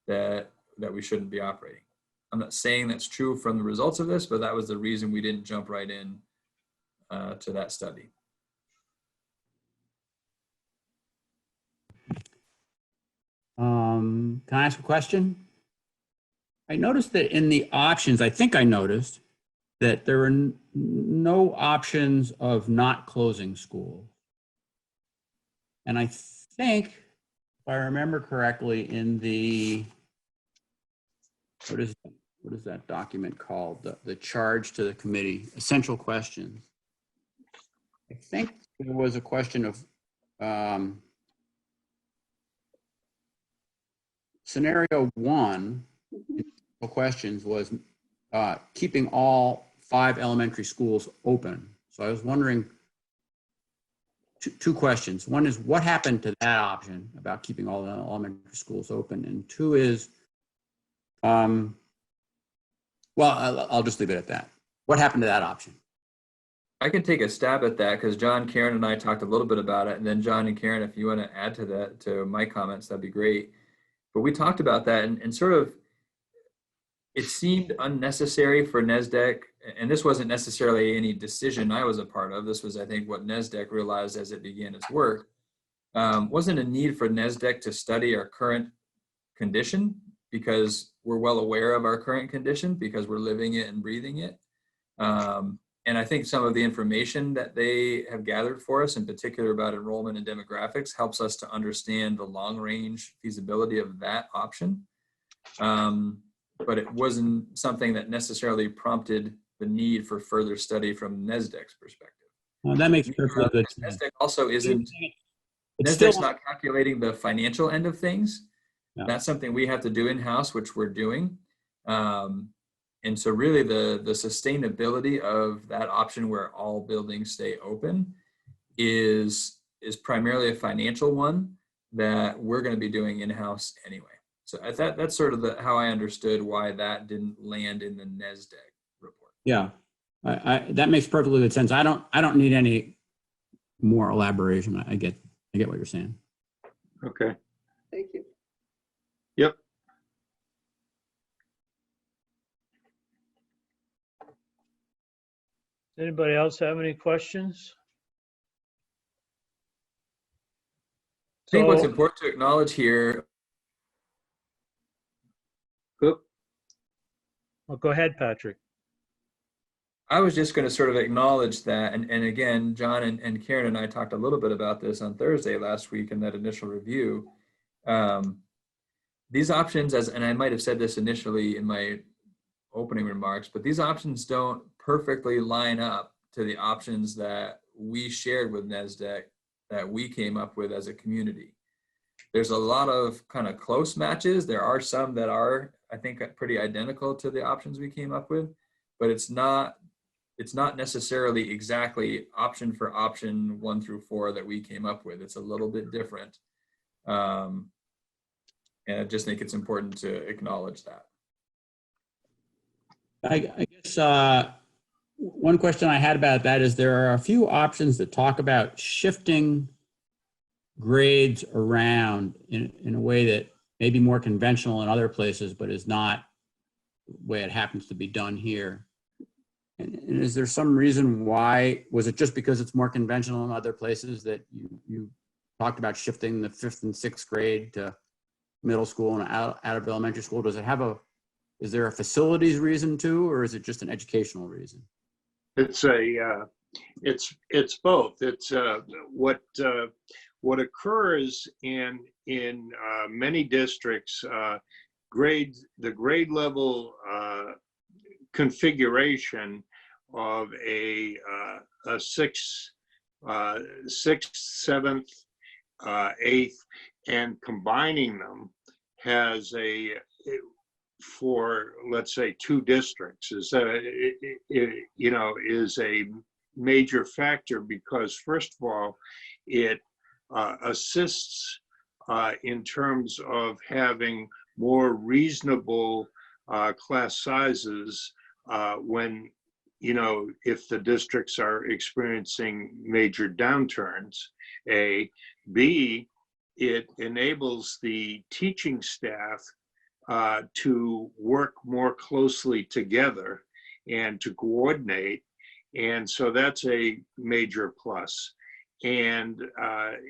that we shouldn't be operating. I'm not saying that's true from the results of this, but that was the reason we didn't jump right in to that study. Can I ask a question? I noticed that in the options, I think I noticed that there are no options of not closing schools. And I think, if I remember correctly, in the, what is that document called? The charge to the committee, essential questions. I think there was a question of scenario 1, questions was keeping all 5 elementary schools open. So I was wondering, two questions. One is, what happened to that option about keeping all the elementary schools open? And 2 is, well, I'll just leave it at that. What happened to that option? I can take a stab at that because John, Karen, and I talked a little bit about it. And then John and Karen, if you want to add to that, to my comments, that'd be great. But we talked about that and sort of, it seemed unnecessary for Nasdaq and this wasn't necessarily any decision I was a part of. This was, I think, what NASDAQ realized as it began its work. Wasn't a need for NASDAQ to study our current condition, because we're well aware of our current condition because we're living it and breathing it. And I think some of the information that they have gathered for us, in particular about enrollment and demographics, helps us to understand the long range feasibility of that option. But it wasn't something that necessarily prompted the need for further study from NASDAQ's perspective. Well, that makes perfectly good sense. NASDAQ also isn't, It's NASDAQ's still, not calculating the financial end of things. Yeah. That's something we have to do in-house, which we're doing. And so really the sustainability of that option where all buildings stay open is primarily a financial one that we're going to be doing in-house anyway. So that's sort of how I understood why that didn't land in the NASDAQ report. yeah, that makes perfectly good sense. I don't need any more elaboration. I get what you're saying. Okay. Thank you. Yep. Does anybody else have any questions? I think what's So- important to acknowledge here, Oop. Well, go ahead, Patrick. I was just going to sort of acknowledge that, and again, John and Karen and I talked a little bit about this on Thursday last week in that initial review. These options, and I might have said this initially in my opening remarks, but these options don't perfectly line up to the options that we shared with NASDAQ that we came up with as a community. There's a lot of kind of close matches. There are some that are, I think, pretty identical to the options we came up with, but it's not necessarily exactly option for option 1 through 4 that we came up with. It's a little bit different. And I just think it's important to acknowledge that. I guess one question I had about that is there are a few options that talk about shifting grades around in a way that may be more conventional in other places, but is not the way it happens to be done here. And is there some reason why? Was it just because it's more conventional in other places that you talked about shifting the 5th and 6th grade to middle school and out of elementary school? Does it have is there a facilities reason too, or is it just an educational reason? It's it's both. It's what occurs in many districts. The grade level configuration of a 6th, 7th, 8th, and combining them has for, let's say, 2 districts is a major factor, because first of all, it assists in terms of having more reasonable class sizes when, if the districts are experiencing major downturns. B, it enables the teaching staff to work more closely together and to coordinate. And so that's a major plus. And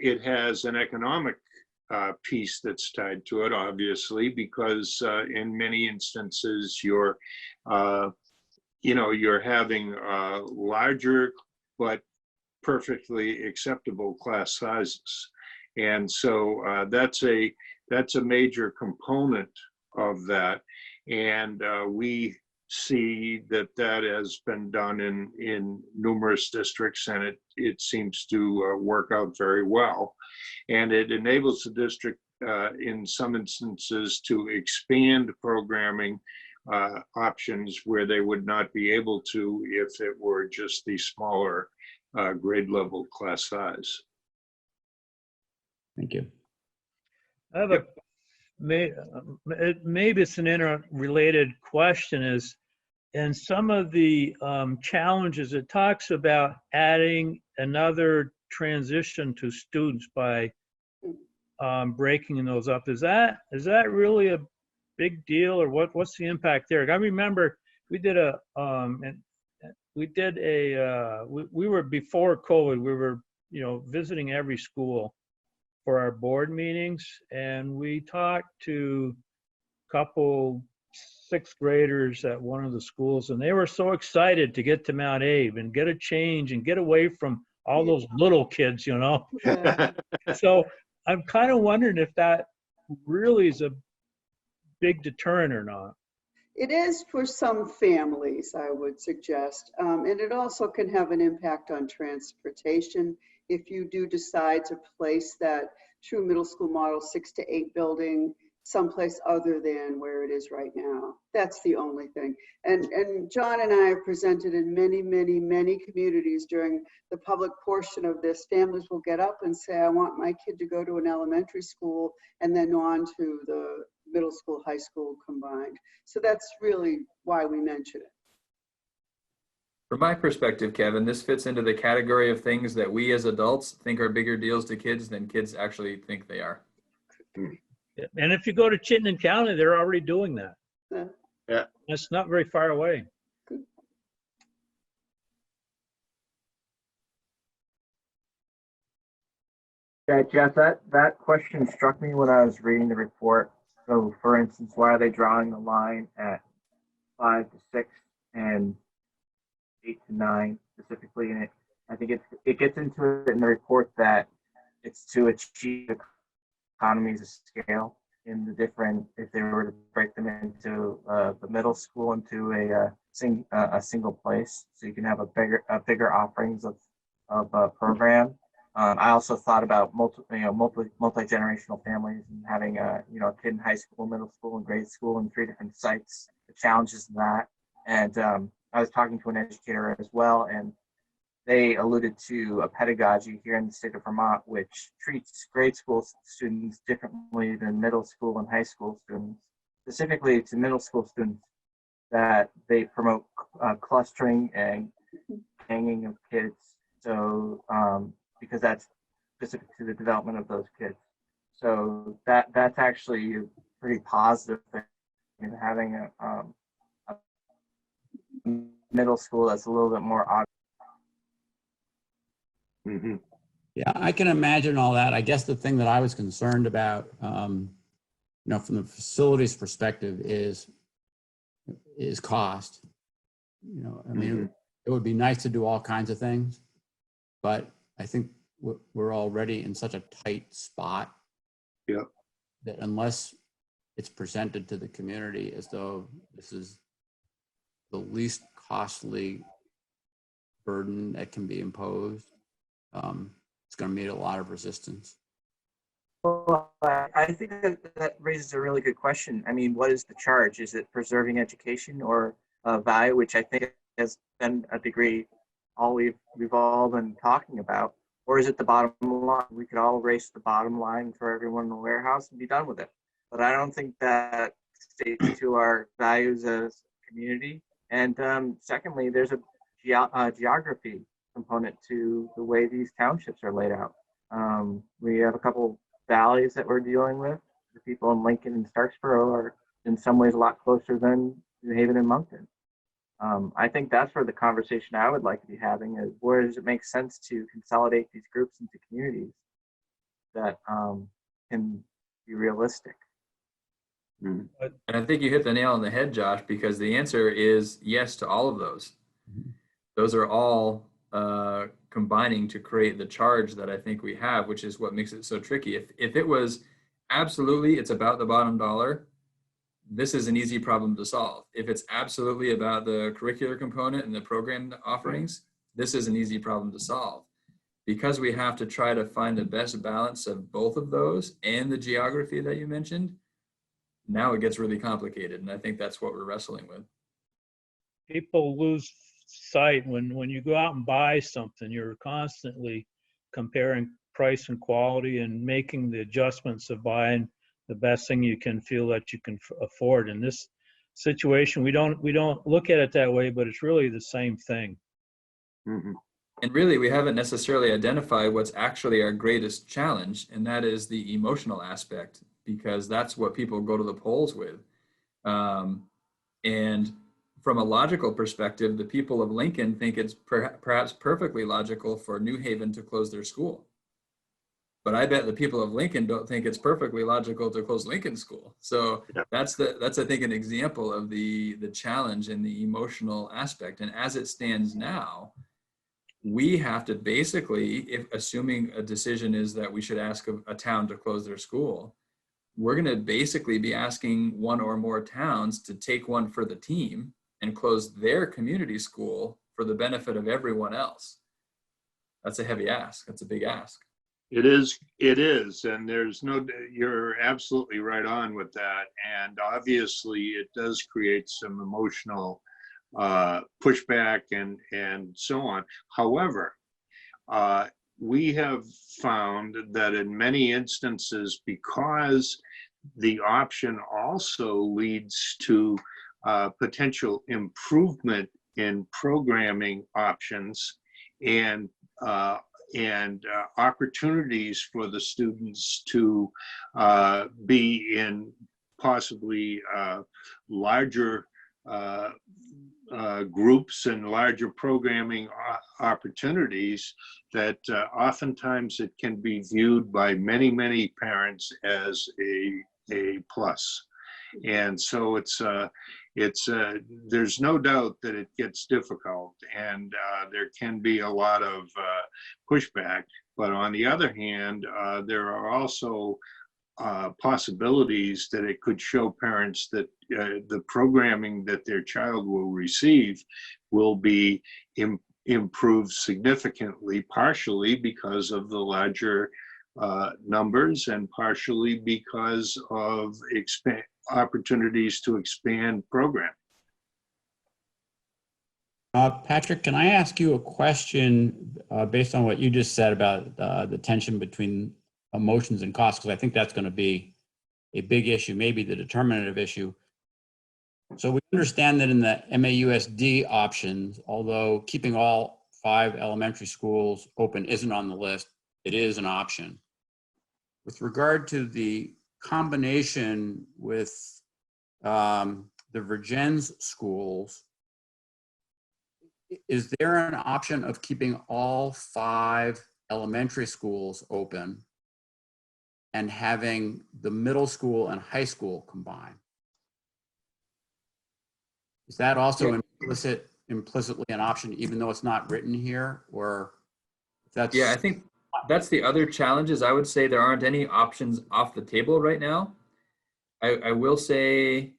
it has an economic piece that's tied to it, obviously, because in many instances you're having larger but perfectly acceptable class sizes. And so that's a major component of that. And we see that has been done in numerous districts, and it seems to work out very well. And it enables the district in some instances to expand programming options where they would not be able to if it were just the smaller grade level class size. Thank you. I have maybe it's an interrelated question. Is in some of the challenges, it talks about adding another transition to students by breaking those up. Is that really a big deal, or what's the impact there? I remember we did we did we were before COVID, we were, visiting every school for our board meetings, and we talked to a couple sixth graders at one of the schools, and they were so excited to get to Mount Abe and get a change and get away from all those little kids, Yeah. So I'm kind of wondering if that really is a big deterrent or not. It is for some families, I would suggest. And it also can have an impact on transportation. If you do decide to place that true middle school model 6 to 8 building someplace other than where it is right now. That's the only thing. And John and I have presented in many, many, many communities during the public portion of this. Families will get up and say, I want my kid to go to an elementary school and then on to the middle school, high school combined. So that's really why we mention it. From my perspective, Kevin, this fits into the category of things that we as adults think are bigger deals to kids than kids actually think they are. And if you go to Chittenden County, they're already doing that. Yeah. It's not very far away. Yeah, Jeff, that question struck me when I was reading the report. So, for instance, why are they drawing the line at 5 to 6 and 8 to 9 specifically? And I think it gets into it in the report that it's to achieve economies of scale in the different, if they were to break them into the middle school into a single place, so you can have a bigger offerings of a program. I also thought about multi-generational families and having a kid in high school, middle school, and grade school in 3 different sites, the challenges of that. And I was talking to an educator as well, and they alluded to a pedagogy here in the state of Vermont, which treats grade school students differently than middle school and high school students. Specifically to middle school students, that they promote clustering and hanging of kids. So because that's specific to the development of those kids. So that's actually a pretty positive thing, in having a middle school that's a little bit more obvious. Mm-hmm. Yeah, I can imagine all that. I guess the thing that I was concerned about, from the facilities perspective is cost. I mean, it would be nice to do all kinds of things, but I think we're already in such a tight spot. Yeah. That unless it's presented to the community as though this is the least costly burden that can be imposed, it's going to meet a lot of resistance. Well, I think that raises a really good question. I mean, what is the charge? Is it preserving education or value, which I think has been a degree all we've all been talking about, or is it the bottom line? We could all race the bottom line for everyone in the warehouse and be done with it. But I don't think that states to our values as a community. And secondly, there's a geography component to the way these townships are laid out. We have a couple valleys that we're dealing with. The people in Lincoln and Starksboro are in some ways a lot closer than New Haven and Moncton. I think that's where the conversation I would like to be having is, where does it make sense to consolidate these groups into communities that can be realistic? And I think you hit the nail on the head, Josh, because the answer is yes to all of those. Those are all combining to create the charge that I think we have, which is what makes it so tricky. If it was absolutely, it's about the bottom dollar, this is an easy problem to solve. If it's absolutely about the curricular component and the program offerings, this is an easy problem to solve. Because we have to try to find the best balance of both of those and the geography that you mentioned, now it gets really complicated. And I think that's what we're wrestling with. People lose sight when you go out and buy something, you're constantly comparing price and quality and making the adjustments of buying the best thing you can feel that you can afford. In this situation, we don't look at it that way, but it's really the same thing. Mm-hmm. And really, we haven't necessarily identified what's actually our greatest challenge, and that is the emotional aspect, because that's what people go to the polls with. And from a logical perspective, the people of Lincoln think it's perhaps perfectly logical for New Haven to close their school. But I bet the people of Lincoln don't think it's perfectly logical to close Lincoln School. So that's I think an example of the challenge and the emotional aspect. And as it stands now, we have to basically, if assuming a decision is that we should ask a town to close their school, we're going to basically be asking one or more towns to take one for the team and close their community school for the benefit of everyone else. That's a heavy ask. That's a big ask. It is, and there's no, you're absolutely right on with that. And obviously it does create some emotional pushback and so on. However, we have found that in many instances, because the option also leads to potential improvement in programming options and opportunities for the students to be in possibly larger groups and larger programming opportunities, that oftentimes it can be viewed by many parents as a plus. And so there's no doubt that it gets difficult, and there can be a lot of pushback. But on the other hand, there are also possibilities that it could show parents that the programming that their child will receive will be improved significantly, partially because of the larger numbers and partially because of opportunities to expand program. Patrick, can I ask you a question based on what you just said about the tension between emotions and costs? Because I think that's going to be a big issue, maybe the determinative issue. So we understand that in the MAUSD options, although keeping all 5 elementary schools open isn't on the list, it is an option. With regard to the combination with the Virgins schools, is there an option of keeping all 5 elementary schools open and having the middle school and high school combined? Is that also implicitly an option, even though it's not written here, or that's? Yeah, I think that's the other challenge. Is I would say there aren't any options off the table right now. I will say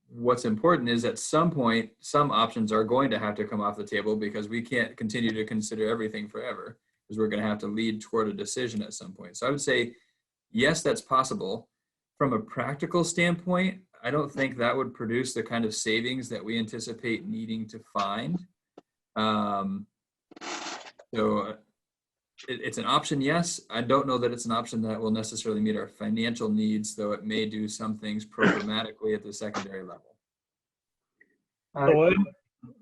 what's important is at some point, some options are going to have to come off the table, because we can't continue to consider everything forever, because we're going to have to lead toward a decision at some point. So I would say, yes, that's possible. From a practical standpoint, I don't think that would produce the kind of savings that we anticipate needing to find. It's an option, yes. I don't know that it's an option that will necessarily meet our financial needs, though it may do some things programmatically at the secondary level. So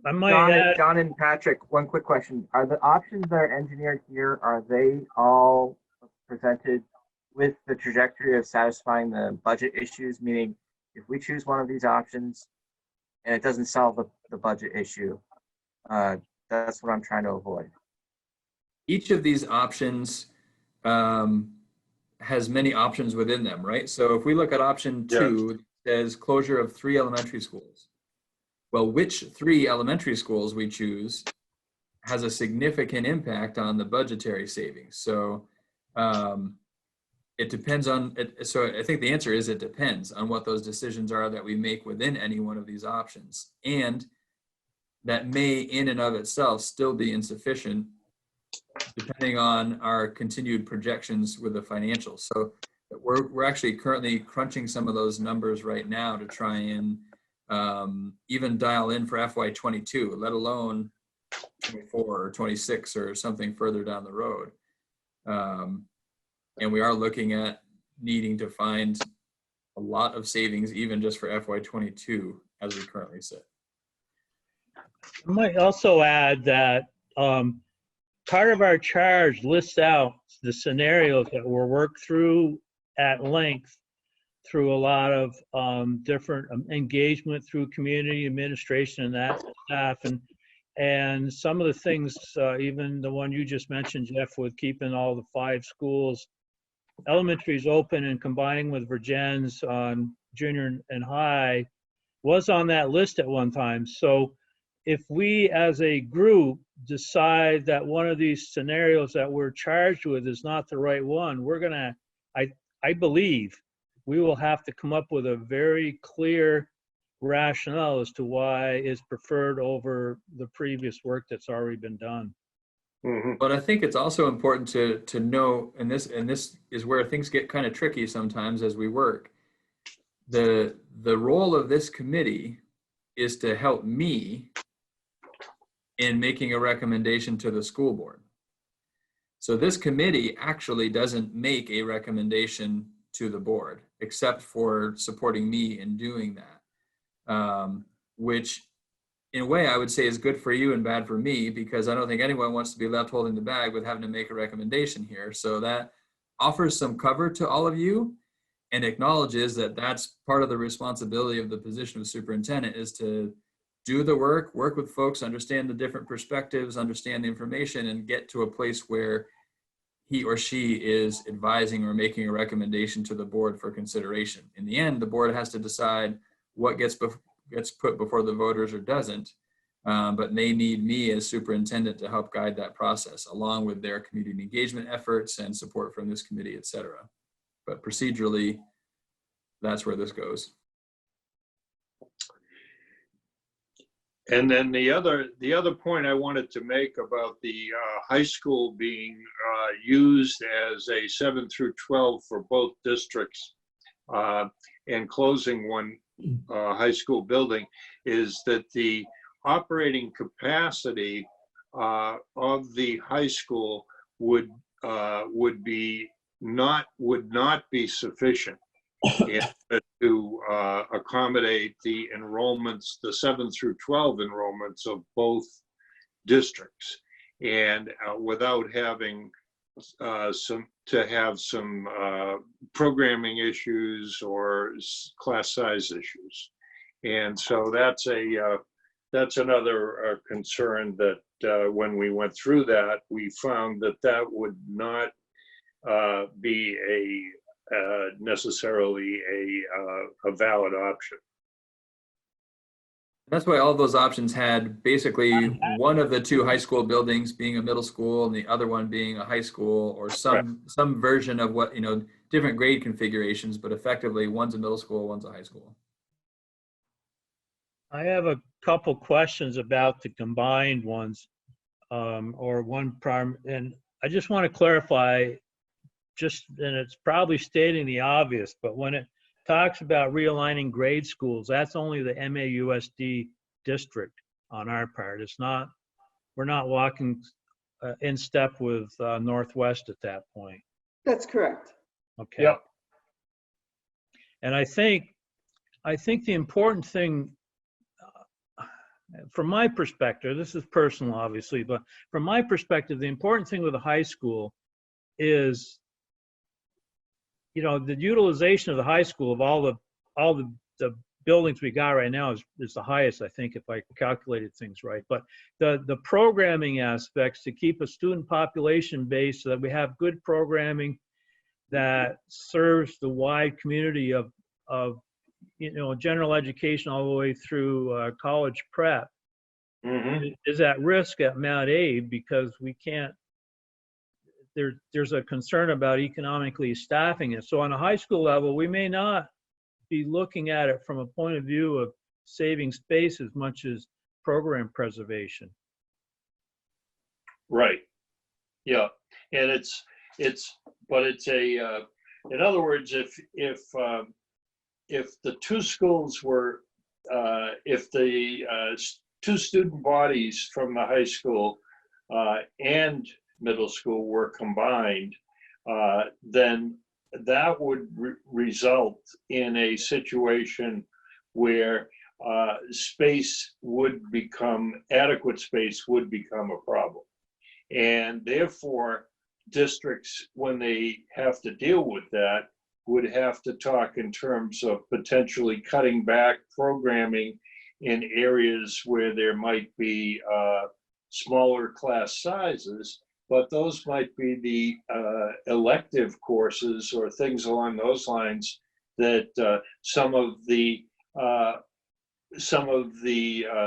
I might add, John and Patrick, one quick question. Are the options that are engineered here, are they all presented with the trajectory of satisfying the budget issues? Meaning, if we choose one of these options and it doesn't solve the budget issue, that's what I'm trying to avoid. Each of these options has many options within them, right? So if we look at option 2, it says closure of 3 elementary schools. Well, which 3 elementary schools we choose has a significant impact on the budgetary savings. So it depends on it. So I think the answer is it depends on what those decisions are that we make within any one of these options. And that may in and of itself still be insufficient, depending on our continued projections with the financials. So we're actually currently crunching some of those numbers right now to try and even dial in for FY22, let alone 24 or 26 or something further down the road. And we are looking at needing to find a lot of savings, even just for FY22 as we currently sit. I might also add that part of our charge lists out the scenarios that were worked through at length through a lot of different engagement through community administration and that staff. And some of the things, even the one you just mentioned, Jeff, with keeping all the 5 schools, elementaries open and combining with Virgins on junior and high, was on that list at one time. So if we as a group decide that one of these scenarios that we're charged with is not the right one, we're gonna, I believe, we will have to come up with a very clear rationale as to why it's preferred over the previous work that's already been done. But I think it's also important to know, and this is where things get kind of tricky sometimes as we work. The role of this committee is to help me in making a recommendation to the school board. So this committee actually doesn't make a recommendation to the board, except for supporting me in doing that, which in a way I would say is good for you and bad for me, because I don't think anyone wants to be left holding the bag with having to make a recommendation here. So that offers some cover to all of you and acknowledges that that's part of the responsibility of the position of superintendent, is to do the work with folks, understand the different perspectives, understand the information, and get to a place where he or she is advising or making a recommendation to the board for consideration. In the end, the board has to decide what gets put before the voters or doesn't, but they need me as superintendent to help guide that process, along with their community engagement efforts and support from this committee, et cetera. But procedurally, that's where this goes. And then the other point I wanted to make about the high school being used as a 7 through 12 for both districts and closing one high school building is that the operating capacity of the high school would not be sufficient to accommodate the enrollments, the 7 through 12 enrollments of both districts, and without having some programming issues or class size issues. And so that's another concern that when we went through that, we found that would not be necessarily a valid option. That's why all those options had basically one of the 2 high school buildings being a middle school and the other one being a high school, or some version of what, different grade configurations, but effectively one's a middle school, one's a high school. I have a couple questions about the combined ones, or one prime, and I just want to clarify, and it's probably stating the obvious, but when it talks about realigning grade schools, that's only the MAUSD district on our part. It's not, we're not walking in step with Northwest at that point. That's correct. Okay. Yep. And I think the important thing, from my perspective, this is personal obviously, but from my perspective, the important thing with a high school is, the utilization of the high school of all the buildings we got right now is the highest, I think, if I calculated things right. But the programming aspects to keep a student population base so that we have good programming that serves the wide community of general education all the way through college prep is at risk at Mount Abe, because we can't. There's a concern about economically staffing it. So on a high school level, we may not be looking at it from a point of view of saving space as much as program preservation. Right. Yeah. And it's in other words, if the 2 schools were, if the 2 student bodies from the high school and middle school were combined, then that would result in a situation where adequate space would become a problem. And therefore, districts, when they have to deal with that, would have to talk in terms of potentially cutting back programming in areas where there might be smaller class sizes, but those might be the elective courses or things along those lines that some of the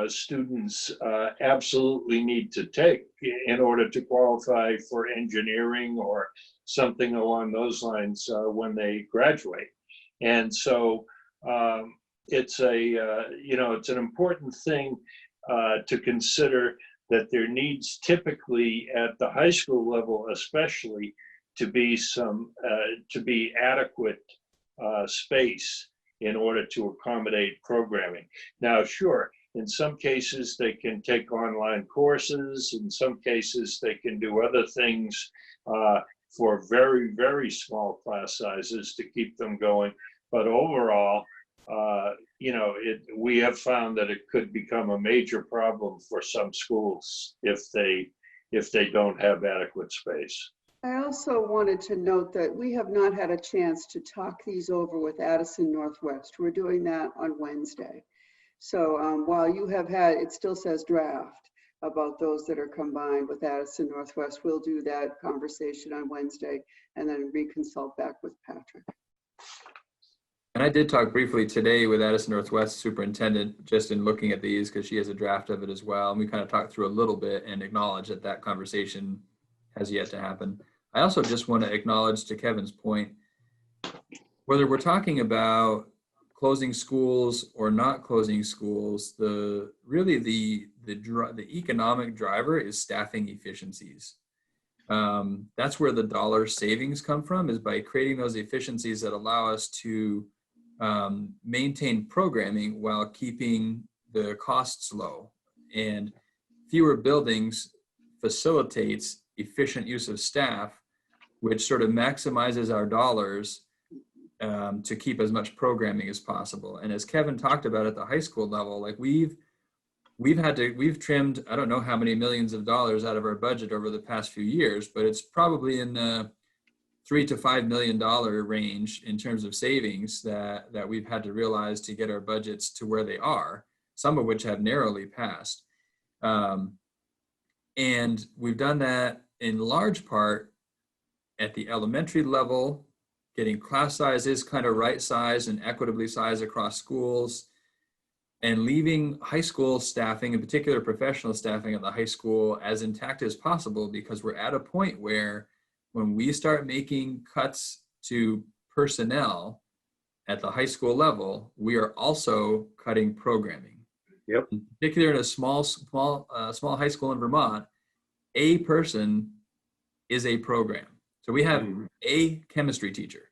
students absolutely need to take in order to qualify for engineering or something along those lines when they graduate. And so it's it's an important thing to consider, that there needs typically at the high school level especially to be adequate space in order to accommodate programming. Now, sure, in some cases they can take online courses, in some cases they can do other things for very, very small class sizes to keep them going. But overall, we have found that it could become a major problem for some schools if they don't have adequate space. I also wanted to note that we have not had a chance to talk these over with Addison Northwest. We're doing that on Wednesday. So while you have had, it still says draft about those that are combined with Addison Northwest, we'll do that conversation on Wednesday and then reconsult back with Patrick. And I did talk briefly today with Addison Northwest superintendent, just in looking at these, because she has a draft of it as well. And we kind of talked through a little bit and acknowledge that that conversation has yet to happen. I also just want to acknowledge, to Kevin's point, whether we're talking about closing schools or not closing schools, the economic driver is staffing efficiencies. That's where the dollar savings come from, is by creating those efficiencies that allow us to maintain programming while keeping the costs low. And fewer buildings facilitates efficient use of staff, which sort of maximizes our dollars to keep as much programming as possible. And as Kevin talked about at the high school level, like we've trimmed, I don't know how many millions of dollars out of our budget over the past few years, but it's probably in the $3 to $5 million range in terms of savings that we've had to realize to get our budgets to where they are, some of which have narrowly passed. And we've done that in large part at the elementary level, getting class sizes kind of right size and equitably sized across schools, and leaving high school staffing, in particular professional staffing at the high school, as intact as possible, because we're at a point where when we start making cuts to personnel at the high school level, we are also cutting programming. Yep. In particular, in a small high school in Vermont, a person is a program. So we have a chemistry teacher.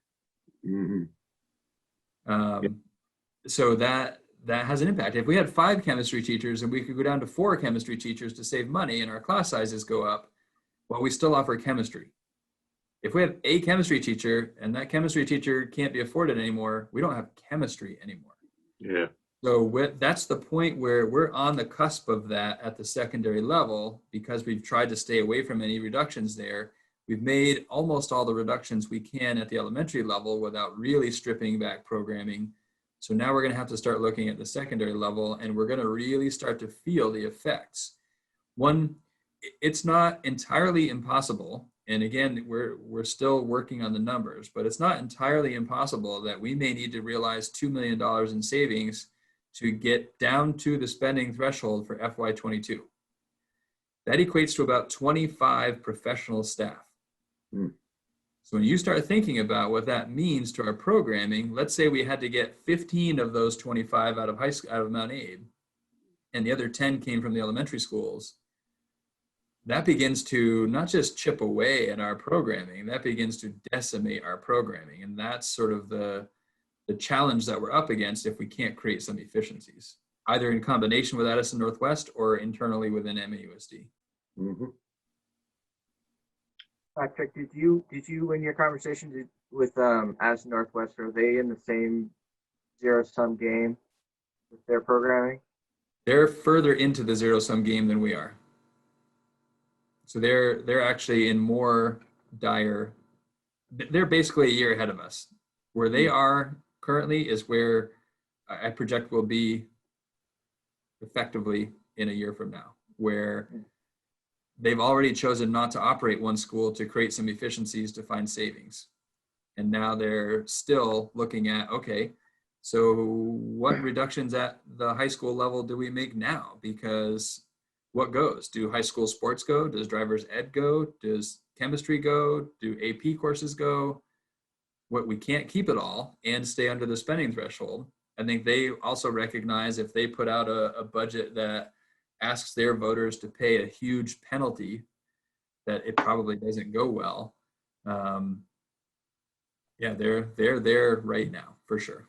So that has an impact. If we had 5 chemistry teachers and we could go down to 4 chemistry teachers to save money and our class sizes go up, well, we still offer chemistry. If we have a chemistry teacher and that chemistry teacher can't be afforded anymore, we don't have chemistry anymore. Yeah. So that's the point where we're on the cusp of that at the secondary level, because we've tried to stay away from any reductions there. We've made almost all the reductions we can at the elementary level without really stripping back programming. So now we're going to have to start looking at the secondary level, and we're going to really start to feel the effects. One, it's not entirely impossible. And again, we're still working on the numbers, but it's not entirely impossible that we may need to realize $2 million in savings to get down to the spending threshold for FY22. That equates to about 25 professional staff. So when you start thinking about what that means to our programming, let's say we had to get 15 of those 25 out of Mount Abe, and the other 10 came from the elementary schools. That begins to not just chip away at our programming, that begins to decimate our programming. And that's sort of the challenge that we're up against if we can't create some efficiencies, either in combination with Addison Northwest or internally within MAUSD. Patrick, did you in your conversation with Addison Northwest, are they in the same zero-sum game with their programming? They're further into the zero-sum game than we are. So they're actually in more dire, they're basically a year ahead of us. Where they are currently is where I project will be effectively in a year from now, where they've already chosen not to operate one school to create some efficiencies to find savings. And now they're still looking at, okay, so what reductions at the high school level do we make now? Because what goes? Do high school sports go? Does driver's ed go? Does chemistry go? Do AP courses go? What, we can't keep it all and stay under the spending threshold. I think they also recognize if they put out a budget that asks their voters to pay a huge penalty, that it probably doesn't go well. Yeah, they're there right now for sure.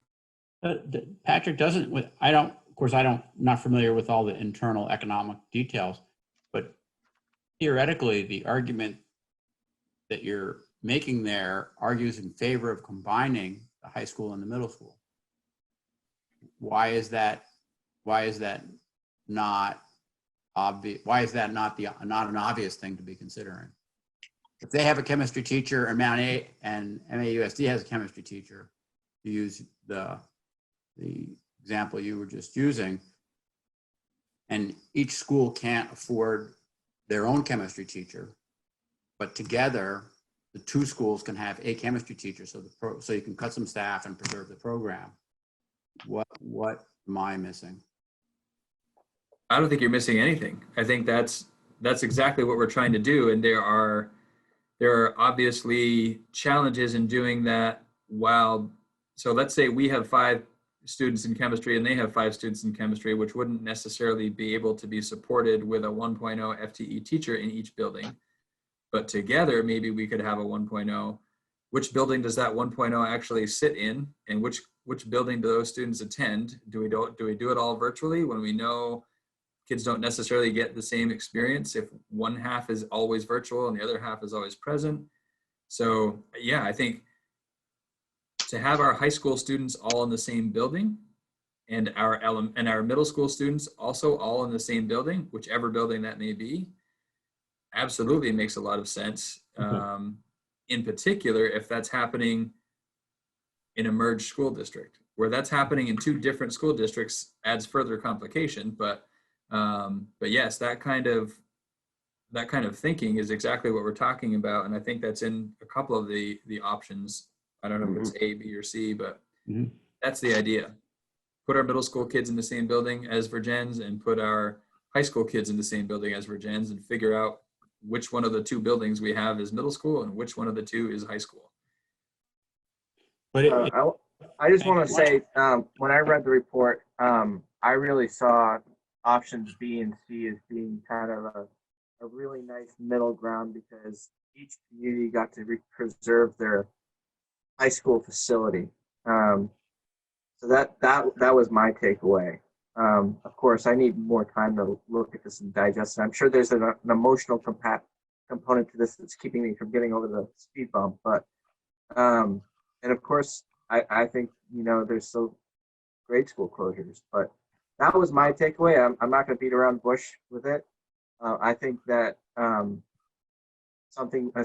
Patrick, of course, not familiar with all the internal economic details, but theoretically, the argument that you're making there argues in favor of combining the high school and the middle school. Why is that not obvious? Why is that not an obvious thing to be considering? If they have a chemistry teacher and Mount A and MAUSD has a chemistry teacher, to use the example you were just using, and each school can't afford their own chemistry teacher, but together the two schools can have a chemistry teacher, so you can cut some staff and preserve the program. What am I missing? I don't think you're missing anything. I think that's exactly what we're trying to do, and there are obviously challenges in doing that. So let's say we have 5 students in chemistry and they have 5 students in chemistry, which wouldn't necessarily be able to be supported with a 1.0 FTE teacher in each building. But together, maybe we could have a 1.0. Which building does that 1.0 actually sit in, and which building do those students attend? Do we do it all virtually when we know kids don't necessarily get the same experience if one half is always virtual and the other half is always present? So yeah, I think to have our high school students all in the same building and our middle school students also all in the same building, whichever building that may be, absolutely makes a lot of sense. Okay. In particular, if that's happening in a merged school district. Where that's happening in 2 different school districts adds further complication, but yes, that kind of thinking is exactly what we're talking about, and I think that's in a couple of the options. I don't know if it's A, B, or C, but that's the idea. Put our middle school kids in the same building as Virgins, and put our high school kids in the same building as Virgins, and figure out which one of the 2 buildings we have is middle school and which one of the 2 is high school. But I just want to say, when I read the report, I really saw options B and C as being kind of a really nice middle ground, because each community got to preserve their high school facility. So that was my takeaway. Of course, I need more time to look at this and digest it. I'm sure there's an emotional component to this that's keeping me from getting over the speed bump. But and of course, I think there's still grade school closures. But that was my takeaway. I'm not going to beat around the bush with it. I think that a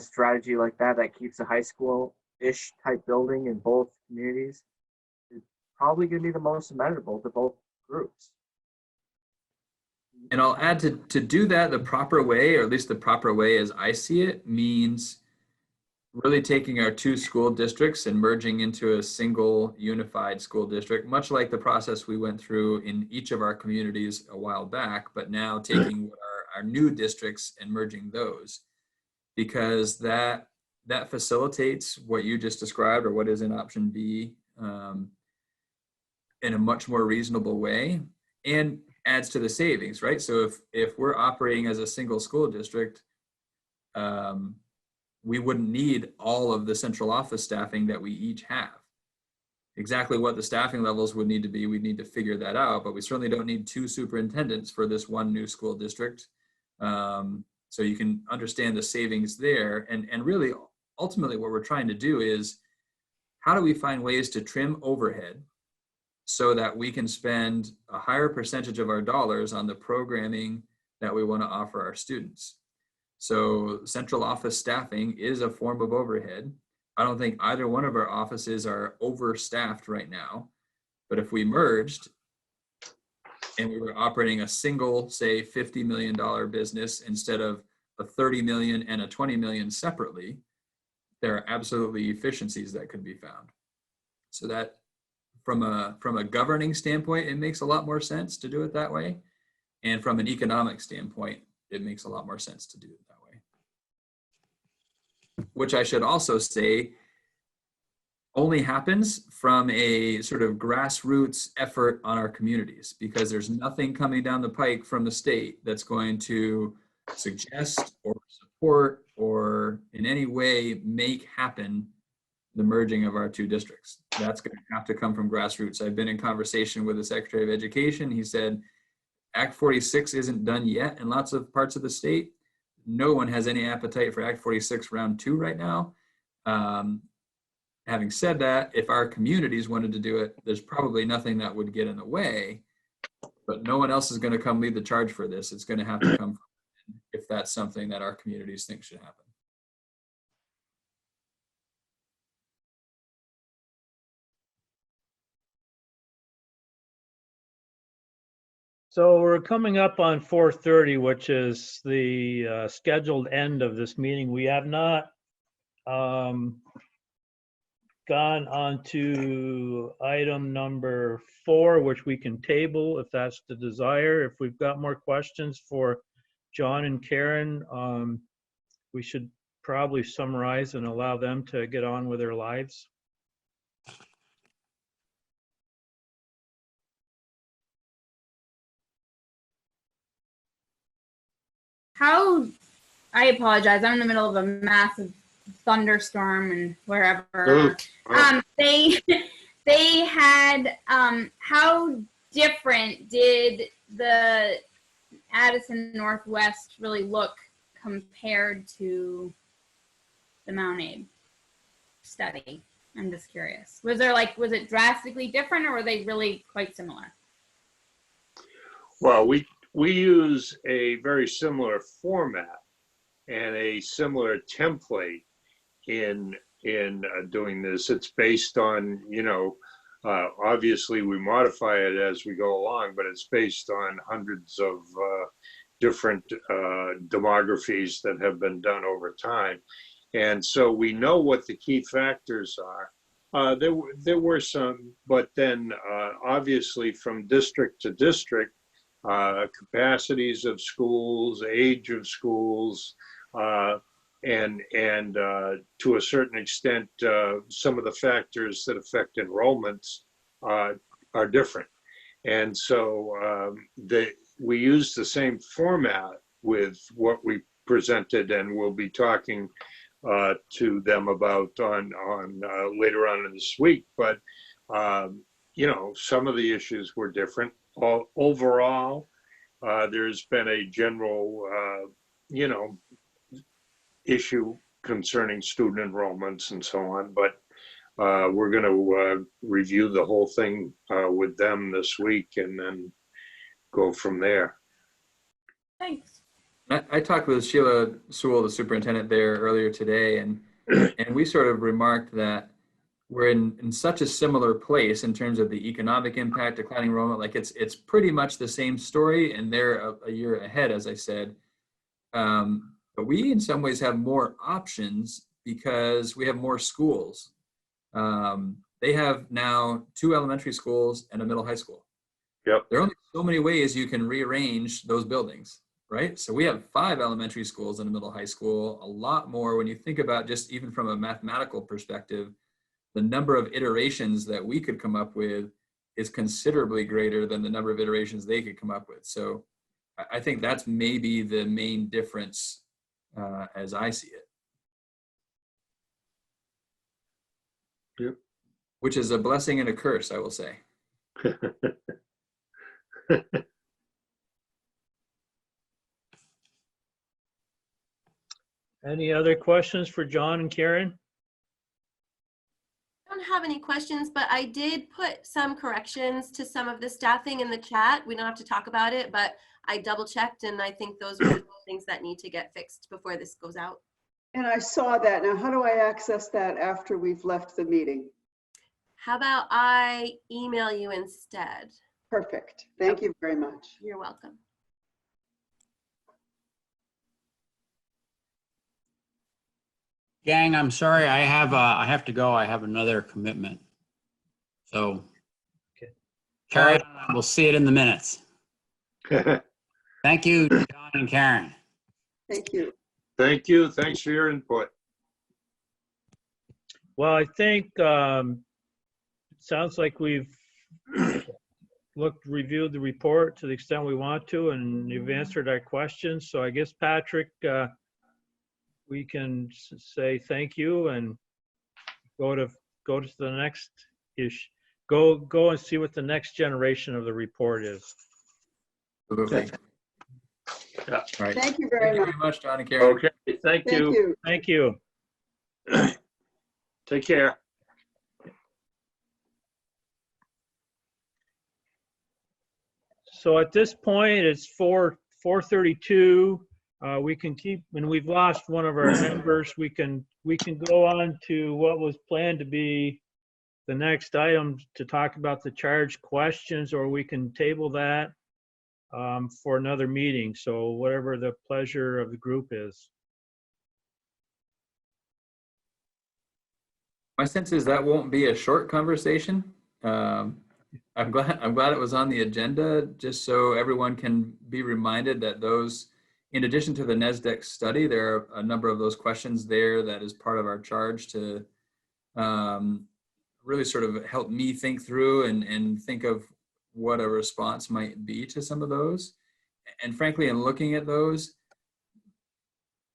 strategy like that keeps a high school-ish type building in both communities is probably going to be the most amenable to both groups. And I'll add to do that the proper way, or at least the proper way as I see it, means really taking our 2 school districts and merging into a single unified school district, much like the process we went through in each of our communities a while back, but now taking what our new districts and merging those, because that facilitates what you just described, or what is in option B, in a much more reasonable way, and adds to the savings, right? So if we're operating as a single school district, we wouldn't need all of the central office staffing that we each have. Exactly what the staffing levels would need to be, we'd need to figure that out, but we certainly don't need 2 superintendents for this one new school district. So you can understand the savings there. And really, ultimately, what we're trying to do is, how do we find ways to trim overhead so that we can spend a higher percentage of our dollars on the programming that we want to offer our students? So central office staffing is a form of overhead. I don't think either one of our offices are overstaffed right now. But if we merged and we were operating a single, say, $50 million business instead of a 30 million and a 20 million separately, there are absolutely efficiencies that could be found. So that from a governing standpoint, it makes a lot more sense to do it that way. And from an economic standpoint, it makes a lot more sense to do it that way. Which I should also say only happens from a sort of grassroots effort on our communities, because there's nothing coming down the pike from the state that's going to suggest or support or in any way make happen the merging of our two districts. That's going to have to come from grassroots. I've been in conversation with the Secretary of Education. He said, Act 46 isn't done yet in lots of parts of the state. No one has any appetite for Act 46 round 2 right now. Having said that, if our communities wanted to do it, there's probably nothing that would get in the way, but no one else is going to come lead the charge for this. It's going to have to come from, if that's something that our communities think should happen. So we're coming up on 4:30, which is the scheduled end of this meeting. We have not gone on to item number 4, which we can table if that's the desire. If we've got more questions for John and Karen, we should probably summarize and allow them to get on with their lives. I apologize. I'm in the middle of a massive thunderstorm and wherever. They had, how different did the Addison Northwest really look compared to the Mount Aid study? I'm just curious. Was it drastically different, or were they really quite similar? Well, we use a very similar format and a similar template in doing this. It's based on, obviously we modify it as we go along, but it's based on hundreds of different demographies that have been done over time. And so we know what the key factors are. There were some, but then obviously from district to district, capacities of schools, age of schools, and to a certain extent, some of the factors that affect enrollments are different. And so we use the same format with what we presented, and we'll be talking to them about on later on in this week. But some of the issues were different. Overall, there's been a general, issue concerning student enrollments and so on, but we're going to review the whole thing with them this week and then go from there. Thanks. I talked with Sheila Sewell, the superintendent there earlier today, and we sort of remarked that we're in such a similar place in terms of the economic impact, declining enrollment. Like it's pretty much the same story, and they're a year ahead, as I said. But we in some ways have more options because we have more schools. They have now 2 elementary schools and a middle high school. Yep. There are only so many ways you can rearrange those buildings, right? So we have 5 elementary schools and a middle high school, a lot more when you think about just even from a mathematical perspective. The number of iterations that we could come up with is considerably greater than the number of iterations they could come up with. So I think that's maybe the main difference as I see it. Yep. Which is a blessing and a curse, I will say. Any other questions for John and Karen? I don't have any questions, but I did put some corrections to some of the staffing in the chat. We don't have to talk about it, but I double checked, and I think those are the things that need to get fixed before this goes out. And I saw that. Now, how do I access that after we've left the meeting? How about I email you instead? Perfect. Thank you very much. You're welcome. Gang, I'm sorry, I have to go. I have another commitment. So Okay. carry on. We'll see it in the minutes. Thank you, John and Karen. Thank you. Thank you. Thanks for your input. Well, I think it sounds like we've reviewed the report to the extent we want to, and you've answered our questions. So I guess, Patrick, we can say thank you and go to the next issue. Go and see what the next generation of the report is. Absolutely. Yeah. All right. Thank you Thank very you much. very much, John and Karen. Okay. Thank Thank you. you. Thank you. Take care. So at this point, it's 4:32. We can keep, when we've lost one of our members, we can go on to what was planned to be the next item to talk about the charge questions, or we can table that for another meeting. So whatever the pleasure of the group is. My sense is that won't be a short conversation. I'm glad it was on the agenda, just so everyone can be reminded that those, in addition to the Nasdaq study, there are a number of those questions there that is part of our charge to really sort of help me think through and think of what a response might be to some of those. And frankly, in looking at those,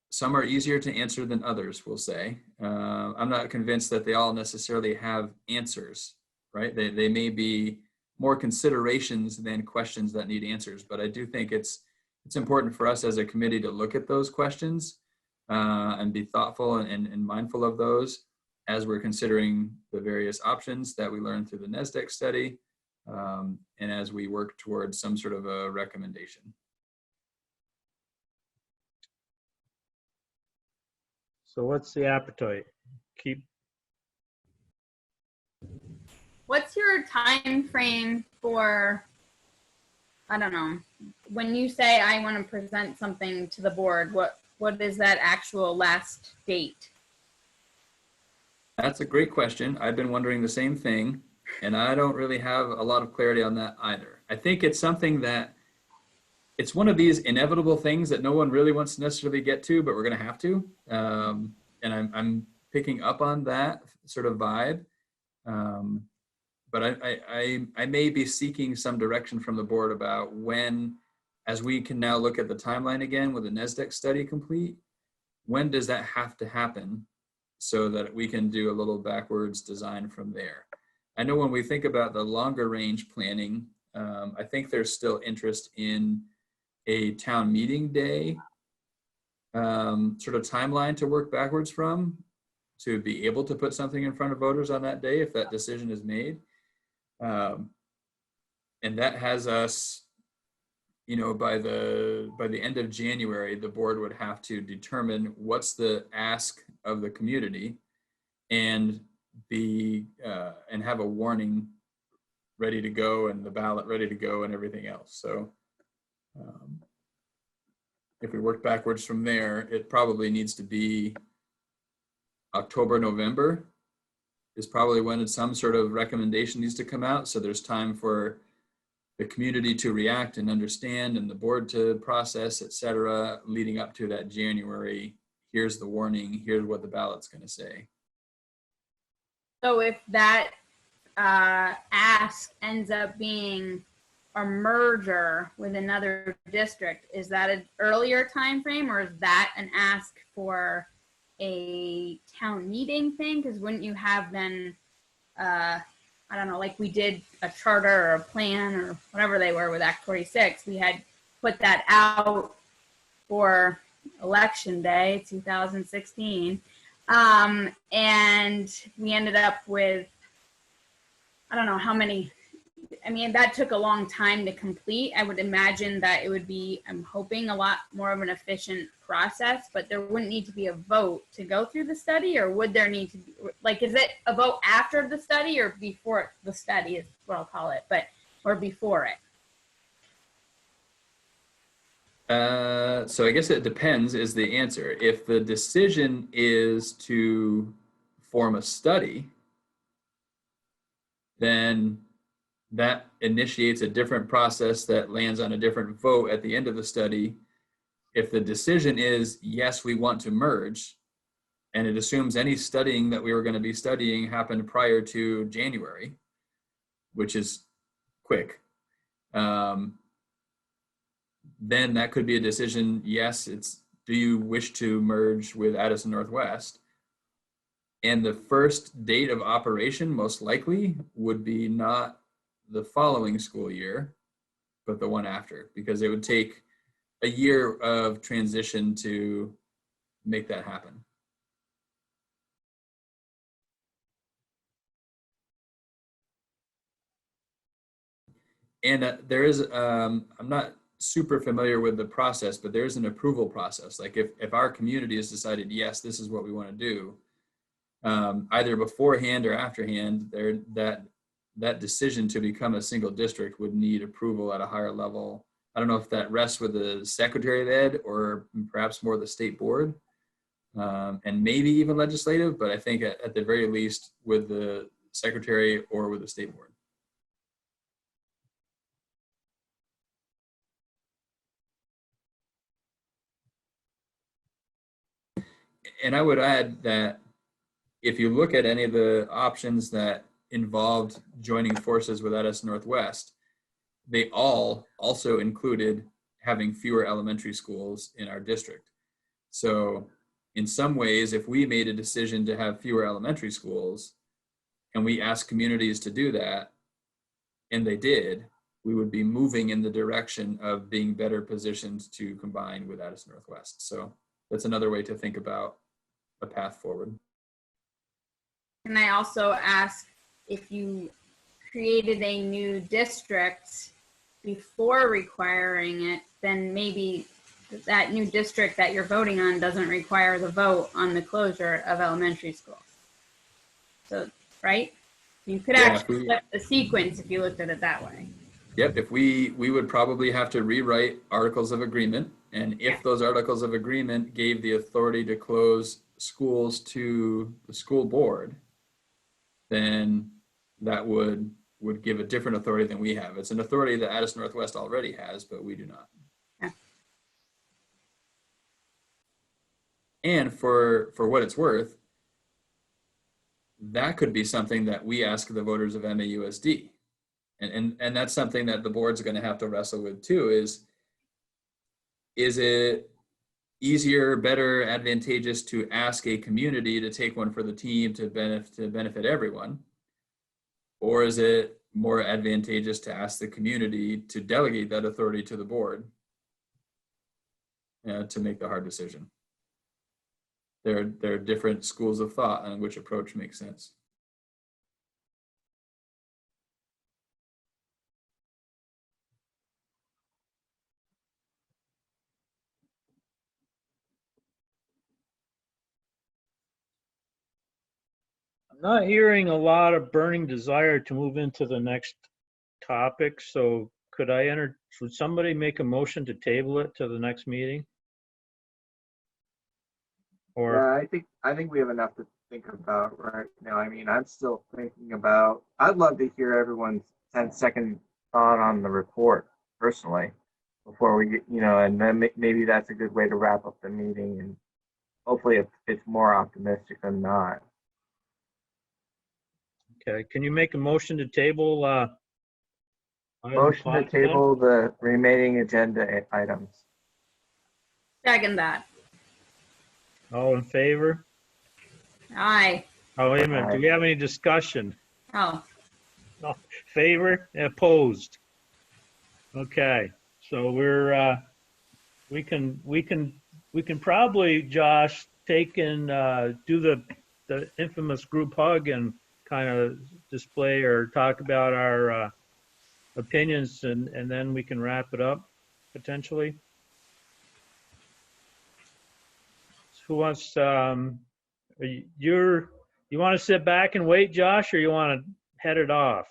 some are easier to answer than others, we'll say. I'm not convinced that they all necessarily have answers, right? They may be more considerations than questions that need answers, but I do think it's important for us as a committee to look at those questions and be thoughtful and mindful of those as we're considering the various options that we learned through the Nasdaq study and as we work towards some sort of a recommendation. So what's the appetite? What's your time frame for, I don't know, when you say I want to present something to the board, what is that actual last date? That's a great question. I've been wondering the same thing, and I don't really have a lot of clarity on that either. I think it's something that, it's one of these inevitable things that no one really wants to necessarily get to, but we're going to have to. And I'm picking up on that sort of vibe. But I may be seeking some direction from the board about when, as we can now look at the timeline again with the Nasdaq study complete, when does that have to happen so that we can do a little backwards design from there? I know when we think about the longer range planning, I think there's still interest in a town meeting day sort of timeline to work backwards from, to be able to put something in front of voters on that day if that decision is made. And that has us, you know, by the end of January, the board would have to determine what's the ask of the community and and have a warning ready to go and the ballot ready to go and everything else. So if we work backwards from there, it probably needs to be October, November is probably when some sort of recommendation needs to come out. So there's time for the community to react and understand and the board to process, et cetera, leading up to that January. Here's the warning, here's what the ballot's going to say. So if that ask ends up being a merger with another district, is that an earlier time frame, or is that an ask for a town meeting thing? Because wouldn't you have then, I don't know, like we did a charter or a plan or whatever they were with Act 46, we had put that out for election day 2016, and we ended up with, I don't know how many, I mean, that took a long time to complete. I would imagine that it would be, I'm hoping, a lot more of an efficient process, but there wouldn't need to be a vote to go through the study, or would there need to be, like, is it a vote after the study or before the study is what I'll call it, but, or before it? So I guess it depends is the answer. If the decision is to form a study, then that initiates a different process that lands on a different vote at the end of the study. If the decision is, yes, we want to merge, and it assumes any studying that we were going to be studying happened prior to January, which is quick, then that could be a decision, yes, it's, do you wish to merge with Addison Northwest? And the first date of operation most likely would be not the following school year, but the one after, because it would take a year of transition to make that happen. And there is, I'm not super familiar with the process, but there's an approval process. Like if our community has decided, yes, this is what we want to do, either beforehand or afterhand, that decision to become a single district would need approval at a higher level. I don't know if that rests with the Secretary of Ed or perhaps more the state board, and maybe even legislative, but I think at the very least with the Secretary or with the state board. And I would add that if you look at any of the options that involved joining forces with Addison Northwest, they all also included having fewer elementary schools in our district. So in some ways, if we made a decision to have fewer elementary schools and we asked communities to do that, and they did, we would be moving in the direction of being better positioned to combine with Addison Northwest. So that's another way to think about a path forward. Can I also ask, if you created a new district before requiring it, then maybe that new district that you're voting on doesn't require the vote on the closure of elementary schools. So, right? You could actually flip the sequence if you looked at it that way. Yep, if we would probably have to rewrite articles of agreement. And if those articles of agreement gave the authority to close schools to the school board, then that would give a different authority than we have. It's an authority that Addison Northwest already has, but we do not. Yeah. And for what it's worth, that could be something that we ask the voters of MAUSD. And that's something that the board's going to have to wrestle with too, is it easier, better, advantageous to ask a community to take one for the team to benefit everyone? Or is it more advantageous to ask the community to delegate that authority to the board to make the hard decision? There are different schools of thought on which approach makes sense. I'm not hearing a lot of burning desire to move into the next topic, so would somebody make a motion to table it to the next meeting? Or, Yeah, I think we have enough to think about right now. I mean, I'm still thinking about, I'd love to hear everyone's 10-second thought on the report personally before we get, and then maybe that's a good way to wrap up the meeting, and hopefully it's more optimistic than not. okay, can you make a motion to table? item Motion to 5 then? table the remaining agenda items. Second that. All in favor? Aye. Oh, wait a minute, do Aye. we have any discussion? Oh, No, favor, opposed? Okay, so we can probably, Josh, take and do the infamous group hug and kind of display or talk about our opinions and then we can wrap it up potentially. Who wants, you want to sit back and wait, Josh, or you want to head it off?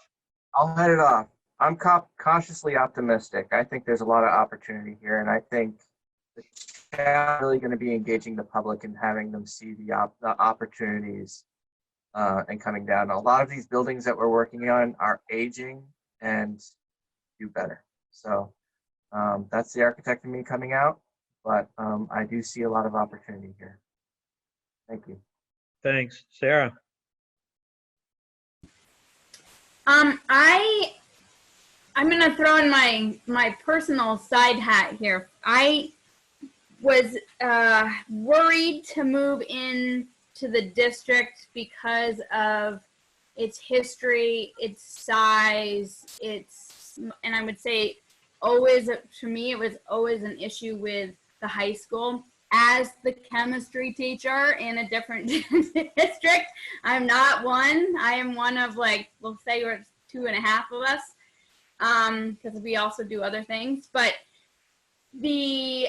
I'll head it off. I'm cautiously optimistic. I think there's a lot of opportunity here, and I think the chat is really going to be engaging the public and having them see the opportunities and coming down. A lot of these buildings that we're working on are aging and do better. So that's the architect in me coming out, but I do see a lot of opportunity here. Thank you. Thanks. Sarah? I'm going to throw in my personal side hat here. I was worried to move in to the district because of its history, its size, and I would say always, to me, it was always an issue with the high school. As the chemistry teacher in a different district, I'm not one. I am one of, like, we'll say we're 2.5 of us, because we also do other things. But the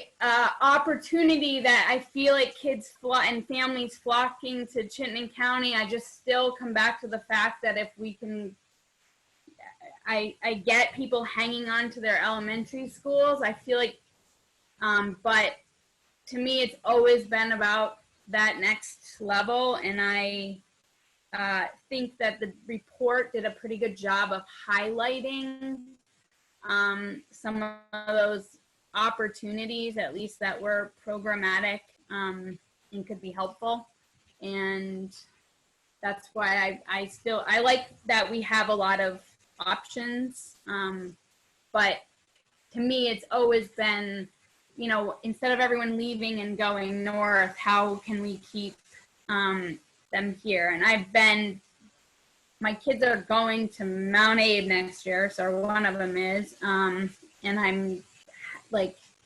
opportunity that I feel like kids and families flocking to Chittenden County, I just still come back to the fact that if we can, I get people hanging on to their elementary schools. I feel like, but to me, it's always been about that next level. And I think that the report did a pretty good job of highlighting some of those opportunities, at least that were programmatic and could be helpful. And that's why I like that we have a lot of options. But to me, it's always been, you know, instead of everyone leaving and going north, how can we keep them here? And my kids are going to Mount Abe next year, so one of them is, and I'm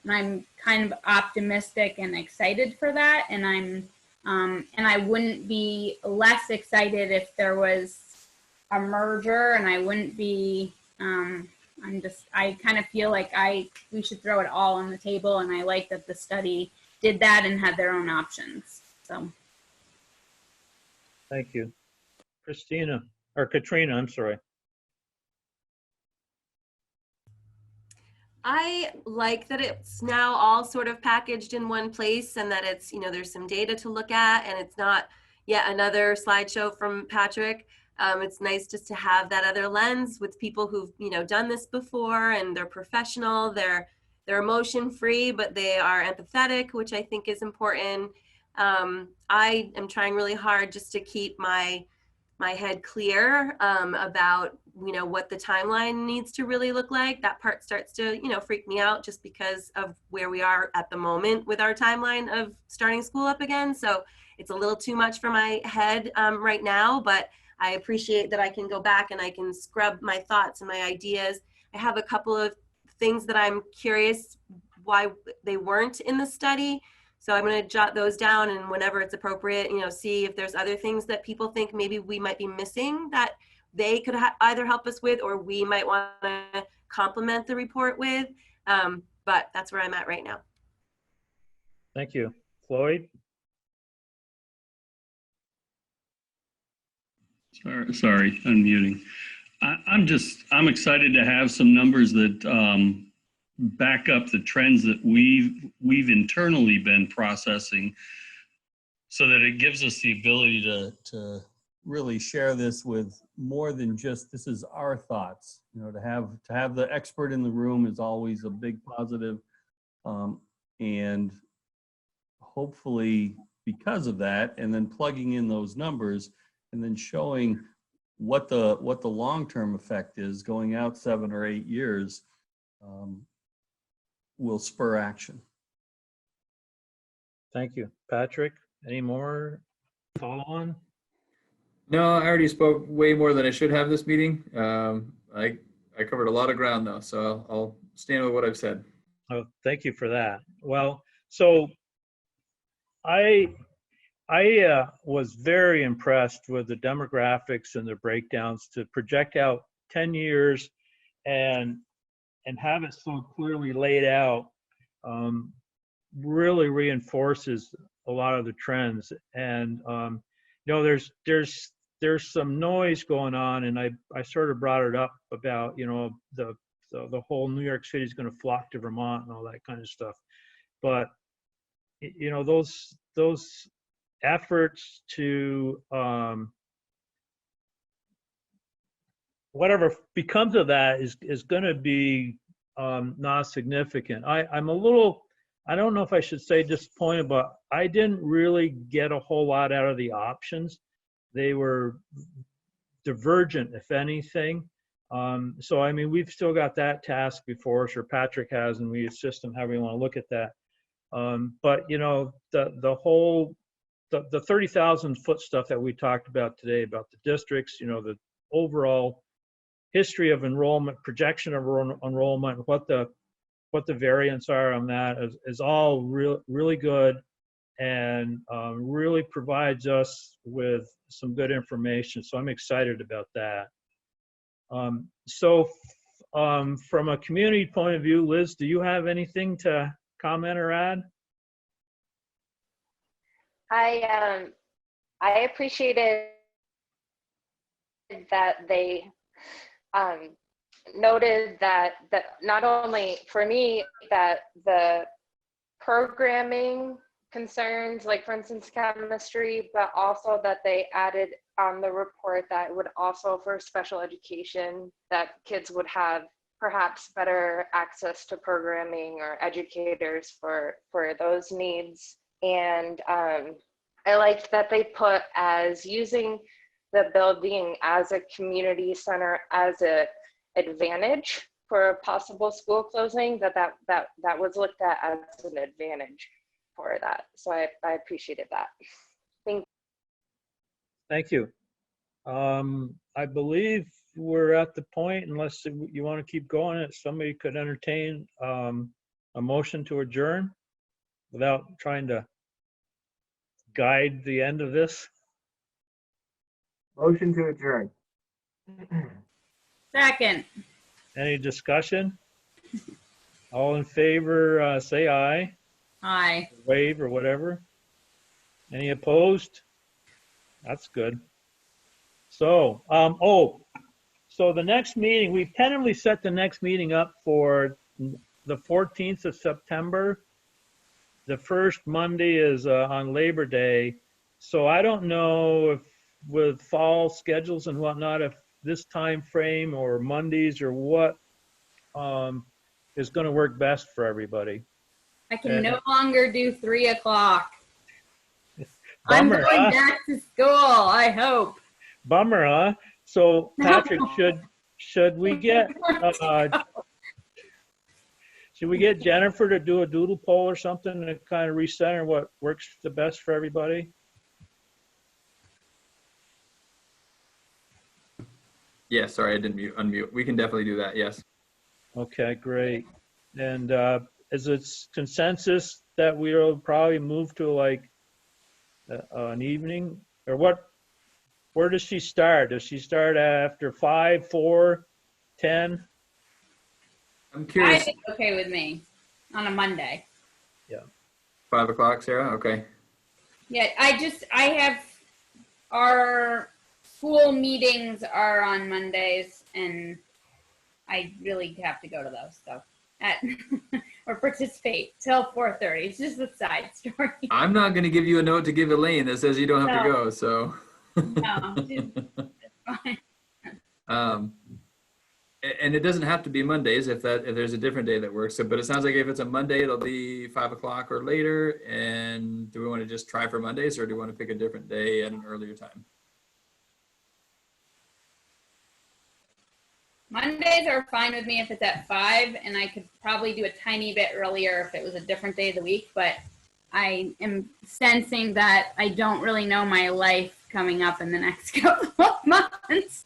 kind of optimistic and excited for that. And and I wouldn't be less excited if there was a merger, and I wouldn't be, I kind of feel like we should throw it all on the table, and I like that the study did that and had their own options. So. Thank you. Katrina, I'm sorry. I like that it's now all sort of packaged in one place, and that it's, you know, there's some data to look at, and it's not yet another slideshow from Patrick. It's nice just to have that other lens with people who've, you know, done this before, and they're professional, they're emotion free, but they are empathetic, which I think is important. I am trying really hard just to keep my head clear about, you know, what the timeline needs to really look like. That part starts to, you know, freak me out just because of where we are at the moment with our timeline of starting school up again. So it's a little too much for my head right now, but I appreciate that I can go back and I can scrub my thoughts and my ideas. I have a couple of things that I'm curious why they weren't in the study. So I'm going to jot those down, and whenever it's appropriate, you know, see if there's other things that people think maybe we might be missing that they could either help us with, or we might want to complement the report with. But that's where I'm at right now. Thank you. Floyd? Sorry, unmuting. I'm excited to have some numbers that back up the trends that we've internally been processing, so that it gives us the ability to really share this with more than just, this is our thoughts. You know, to have the expert in the room is always a big positive, and hopefully because of that, and then plugging in those numbers and then showing what the long-term effect is going out 7 or 8 years, will spur action. Thank you. Patrick, any more follow on? No, I already spoke way more than I should have this meeting. I covered a lot of ground though, so I'll stand with what I've said. Oh, thank you for that. Well, so I was very impressed with the demographics and the breakdowns to project out 10 years and have it so clearly laid out really reinforces a lot of the trends. And there's some noise going on, and I sort of brought it up about the whole New York City is going to flock to Vermont and all that kind of stuff. But those efforts to whatever becomes of that is going to be not significant. I'm a little, I don't know if I should say disappointed, but I didn't really get a whole lot out of the options. They were divergent, if anything. So, I mean, we've still got that task before us, or Patrick has, and we assist him however you want to look at that. But, the 30,000 foot stuff that we talked about today about the districts, the overall history of enrollment, projection of enrollment, what the variants are on that is all really good, and really provides us with some good information. So I'm excited about that. From a community point of view, Liz, do you have anything to comment or add? I appreciated that they noted that not only for me that the programming concerns, like for instance chemistry, but also that they added on the report that would also for special education, that kids would have perhaps better access to programming or educators for those needs. And I liked that they put as using the building as a community center as an advantage for a possible school closing, that was looked at as an advantage for that. So I appreciated that. Thank you. I believe we're at the point, unless you want to keep going, that somebody could entertain a motion to adjourn without trying to guide the end of this. Motion to adjourn. Second. Any discussion? All in favor, say aye. Aye. Wave or whatever. Any opposed? That's good. So, so the next meeting, we tentatively set the next meeting up for the 14th of September. The first Monday is on Labor Day. So I don't know if with fall schedules and whatnot, if this time frame or Mondays or what is going to work best for everybody. I can no longer do 3 o'clock. Bummer, I'm going back to school, I hope. Bummer, huh? So Patrick, should we get should we get Jennifer to do a doodle poll or something to kind of recenter what works the best for everybody? Yeah, sorry, I didn't unmute. We can definitely do that, yes. Okay, great. And is it consensus that we'll probably move to like an evening, or what? Where does she start? Does she start after 5, 4, 10? I'm curious. 5 is okay with me on a Monday. Yeah. 5 o'clock, Sarah? Okay. Yeah, I have our school meetings are on Mondays, and I really have to go to those, so or participate till 4:30. It's just a side story. I'm not going to give you a note to give Elaine that says you don't have to go, so. No, it's fine. And it doesn't have to be Mondays if there's a different day that works. So, but it sounds like if it's a Monday, it'll be 5 o'clock or later. And do we want to just try for Mondays, or do we want to pick a different day at an earlier time? Mondays are fine with me if it's at 5, and I could probably do a tiny bit earlier if it was a different day of the week, but I am sensing that I don't really know my life coming up in the next couple of months,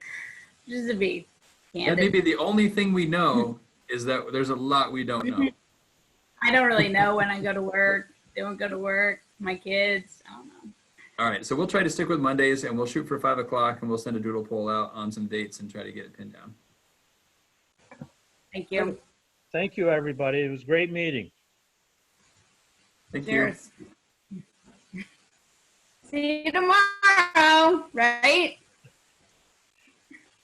just to be candid. That may be the only thing we know is that there's a lot we don't know. I don't really know when I go to work, don't go to work, my kids, I don't know. All right, so we'll try to stick with Mondays, and we'll shoot for 5 o'clock, and we'll send a doodle poll out on some dates and try to get it pinned down. Thank you. Thank you, everybody. It was a great meeting. Thank you. Cheers. See you tomorrow, right?